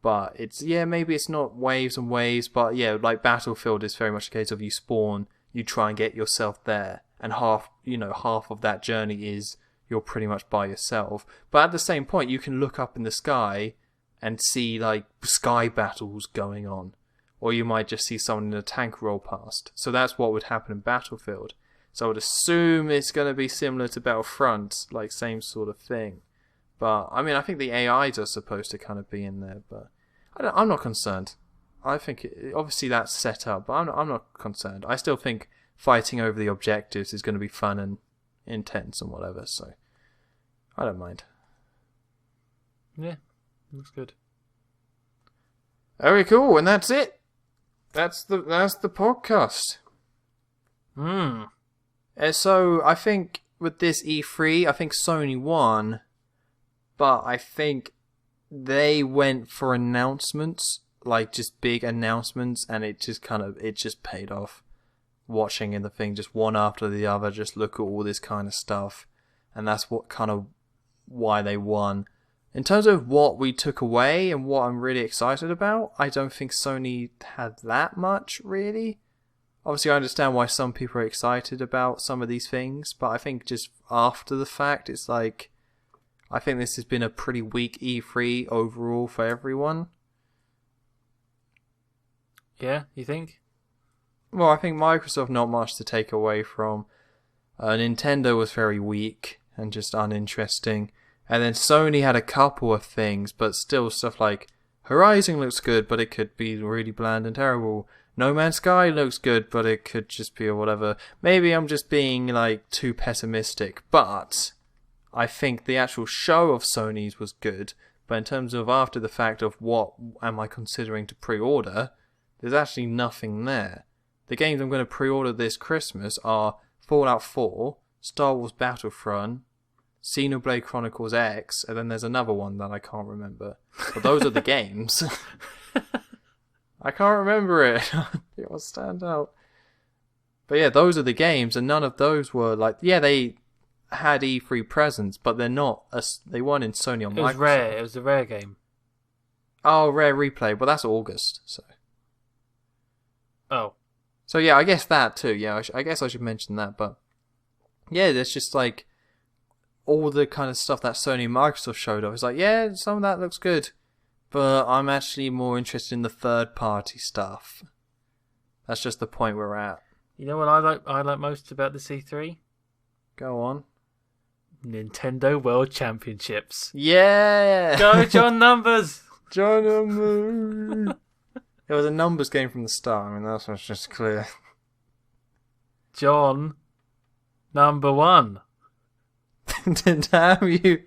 But maybe it's not waves and waves, but yeah, like Battlefield is very much a case of you spawn, you try and get yourself there, and half of that journey is you're pretty much by yourself. But at the same point, you can look up in the sky and see like sky battles going on, or you might just see someone in a tank roll past. So that's what would happen in Battlefield. So I would assume it's going to be similar to Battlefront, like same sort of thing. But I mean, I think the AIs are supposed to kind of be in there, but I'm not concerned. I think obviously that's set up, but I'm not concerned. I still think fighting over the objectives is going to be fun and intense and whatever, so I don't mind. Yeah, looks good. Very cool, and that's it. That's the podcast. So I think with this E3, I think Sony won, but I think they went for announcements, like just big announcements, and it just paid off. Watching in the thing, just one after the other, just look at all this kind of stuff, and that's what kind of why they won. In terms of what we took away and what I'm really excited about, I don't think Sony had that much, really. Obviously, I understand why some people are excited about some of these things, but I think just after the fact, it's like, I think this has been a pretty weak E3 overall for everyone. Yeah, you think? Well, I think Microsoft, not much to take away from. Nintendo was very weak and just uninteresting. And then Sony had a couple of things, but still stuff like Horizon looks good, but it could be really bland and terrible. No Man's Sky looks good, but it could just be or whatever. Maybe I'm just being like too pessimistic, but I think the actual show of Sony's was good. But in terms of after the fact of what am I considering to pre-order, there's actually nothing there. The games I'm going to pre-order this Christmas are Fallout 4, Star Wars Battlefront, Xenoblade Chronicles X, and then there's another one that I can't remember. But those are the games. I can't remember it. It will stand out. But yeah, those are the games, and none of those were like... Yeah, they had E3 presents, but they're not... They weren't in Sony or Microsoft. It was Rare. It was a Rare game. Oh, Rare Replay. Well, that's August, so... Oh. So yeah, I guess that too. Yeah, I guess I should mention that, but... Yeah, there's just like... all the kind of stuff that Sony and Microsoft showed off. It's like, yeah, some of that looks good, but I'm actually more interested in the third-party stuff. That's just the point we're at. You know what I like most about the C3? Go on. Nintendo World Championships. Yeah! Go, John Numbers! John Numbers! It was a numbers game from the start. I mean, that's what's just clear. John, number 1. Damn you.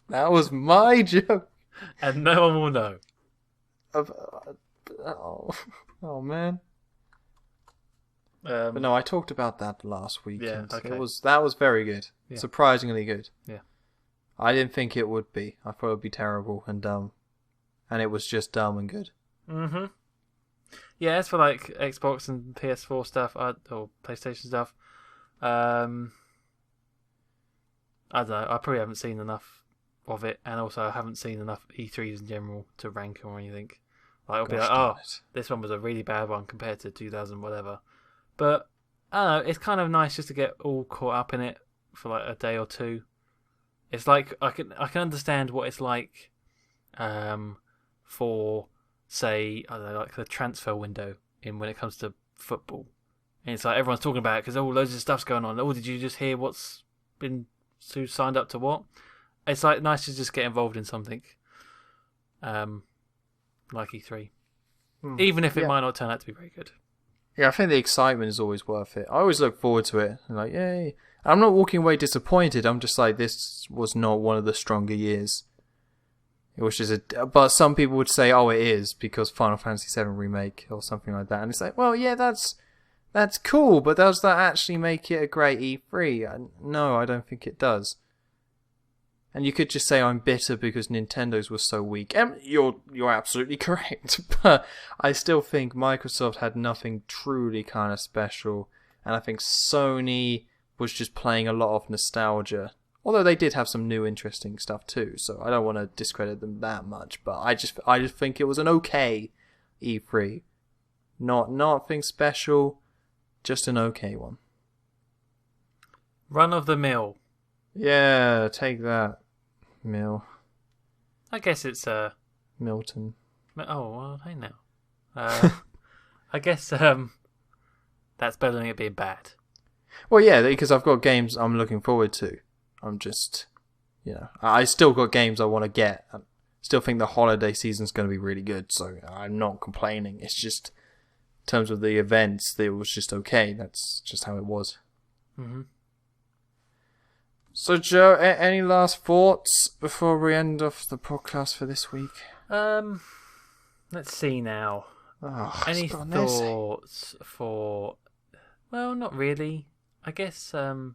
That was my joke. And no one will know. Oh man. But no, I talked about that last week. Yeah, okay. That was very good. Yeah. Surprisingly good. Yeah. I didn't think it would be. I thought it would be terrible and dumb. And it was just dumb and good. Mm-hmm. Yeah, as for like Xbox and PS4 stuff, or PlayStation stuff, I don't know. I probably haven't seen enough of it, and also I haven't seen enough E3s in general to rank or anything. Like, I'll be like, this one was a really bad one compared to 2000 whatever. But I don't know. It's kind of nice just to get all caught up in it for like a day or two. It's like I can understand what it's like, for say I don't know, like the transfer window in when it comes to football, and it's like everyone's talking about it because loads of stuff's going on. Oh, did you just hear what's been signed up to what? It's like nice to just get involved in something, like E3. even if it Yeah. might not turn out to be very good. Yeah, I think the excitement is always worth it. I always look forward to it. I'm like, yay. I'm not walking away disappointed. I'm just like, this was not one of the stronger years. It was just but some people would say, oh, it is because Final Fantasy VII Remake or something like that. And it's like, well, yeah, that's cool, but does that actually make it a great E3? No, I don't think it does. And you could just say I'm bitter because Nintendo's was so weak. And you're absolutely correct. But I still think Microsoft had nothing truly kind of special. And I think Sony was just playing a lot of nostalgia. Although they did have some new interesting stuff too. So I don't want to discredit them that much. But I just think it was an okay E3. Nothing special. Just an okay one. Run of the mill. Yeah, take that, Mill. I guess it's Milton. Oh well, hey now. I guess that's better than it being bad. Well, yeah, because I've got games I'm looking forward to. I'm just, I still got games I want to get. I still think the holiday season's going to be really good, so I'm not complaining. It's just, in terms of the events, it was just okay. That's just how it was. Mm-hmm. So, Joe, any last thoughts before we end off the podcast for this week? Let's see now. Oh, Any thoughts for... Well, not really. I guess no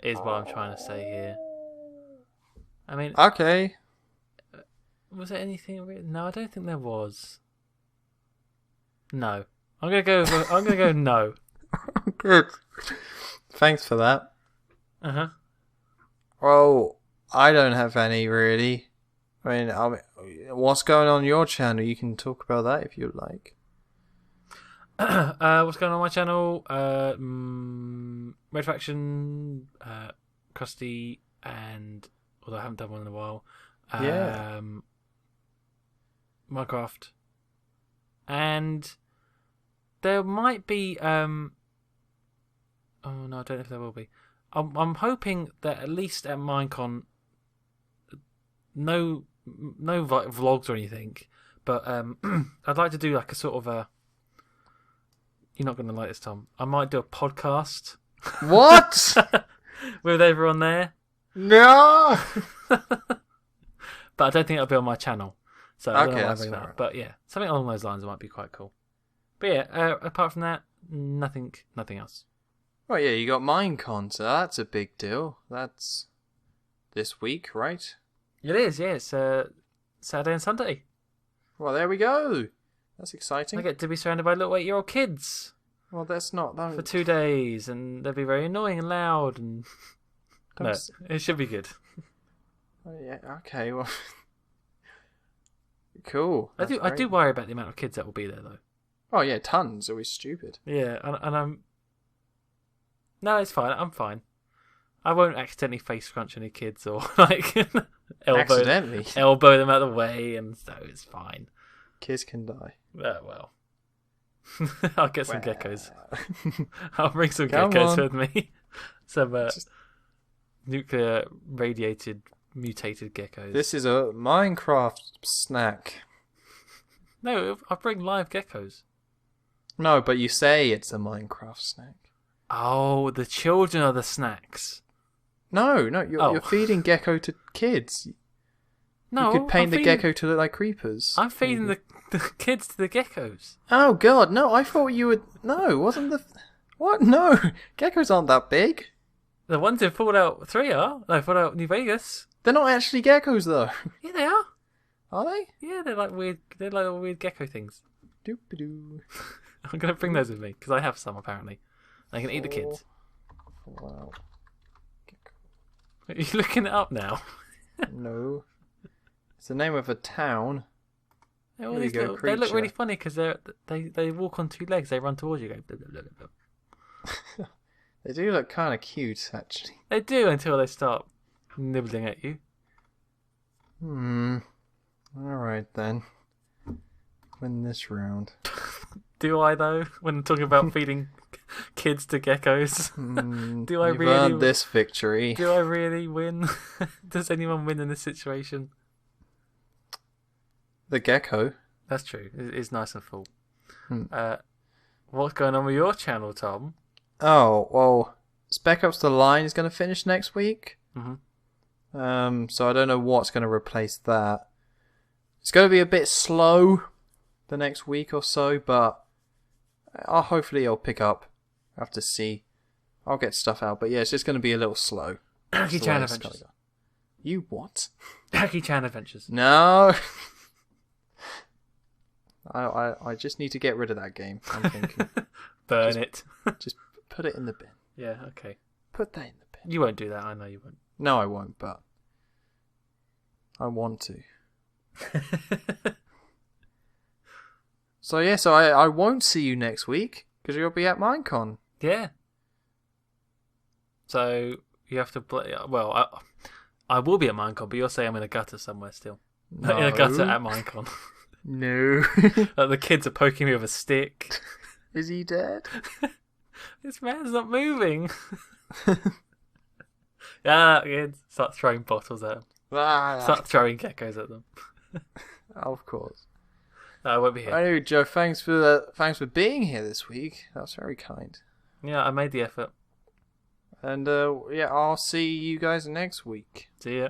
is what I'm trying to say here. I mean... Okay. Was there anything... No, I don't think there was. No. I'm gonna go no. Good. Thanks for that. Uh-huh. Well, I don't have any really. I mean, what's going on your channel? You can talk about that if you'd like. What's going on my channel? Red Faction, Krusty, and although I haven't done one in a while, Yeah. Minecraft, and there might be. Oh no, I don't know if there will be. I'm hoping that at least at Minecon, no vlogs or anything, but I'd like to do like a sort of a. You're not going to like this, Tom. I might do a podcast. What? With everyone there. No. But I don't think it'll be on my channel. So I don't know why I'm doing that. Right. But yeah, something along those lines might be quite cool. But yeah, apart from that, nothing else. Well, yeah, you got Minecon, so that's a big deal. That's this week, right? It is, yeah. It's Saturday and Sunday. Well, there we go. That's exciting. I get to be surrounded by little 8-year-old kids. Well, that's not that. For 2 days, and they'll be very annoying and loud, and no, it should be good. Oh, yeah. Okay. Well. Cool. I do worry about the amount of kids that will be there, though. Oh yeah, tons. Always stupid. Yeah, and I'm. No, it's fine. I'm fine. I won't accidentally face crunch any kids or like Accidentally elbow them out of the way, and so it's fine. Kids can die. Well. I'll get some geckos. I'll bring some Come geckos on. with me. Some nuclear radiated mutated geckos. This is a Minecraft snack. No, I'll bring live geckos. No, but you say it's a Minecraft snack. Oh, the children are the snacks. No, you're feeding gecko to kids. No, you could paint the gecko to look like creepers. I'm feeding the kids to the geckos. Oh god, no! I thought you would. No, wasn't the what? No, geckos aren't that big. The ones in Fallout 3 are. No, Fallout New Vegas. They're not actually geckos though. Yeah, they are. Are they? Yeah, they're like weird. They're like little weird gecko things. Doop-a-doo. I'm gonna bring those with me because I have some apparently. I can eat the kids. Wow. Are you looking it up now? No. It's the name of a town. They look really funny because they walk on 2 legs. They run towards you. Go blah, blah, blah, blah. They do look kind of cute, actually. They do until they start nibbling at you. Alright then. Win this round. Do I though? When talking about feeding kids to geckos, do I You've really earned this victory. Do I really win? Does anyone win in this situation? The gecko. That's true. It's nice and full. Hmm. What's going on with your channel, Tom? Oh, well, Spec Ops The Line is going to finish next week. Mm-hmm. So I don't know what's going to replace that. It's going to be a bit slow the next week or so, but hopefully it'll pick up. I have to see. I'll get stuff out, but yeah, it's just going to be a little slow. Hacky-chan Adventures. You what? Hacky-chan Adventures. No. I just need to get rid of that game. I'm thinking. Burn it. Just put it in the bin. Yeah, okay. Put that in the bin. You won't do that, I know you won't. No, I won't, but I want to. So I won't see you next week because you'll be at Minecon. Yeah. So you have to play. Well, I will be at Minecon, but you'll say I'm in a gutter somewhere still. No. In a gutter at Minecon. No. The kids are poking me with a stick. Is he dead? This man's not moving. Yeah, kids. Start throwing bottles at them. Start throwing geckos at them. Of course. No, I won't be here. Anyway, Joe, thanks for being here this week. That's very kind. Yeah, I made the effort. And yeah, I'll see you guys next week. See ya.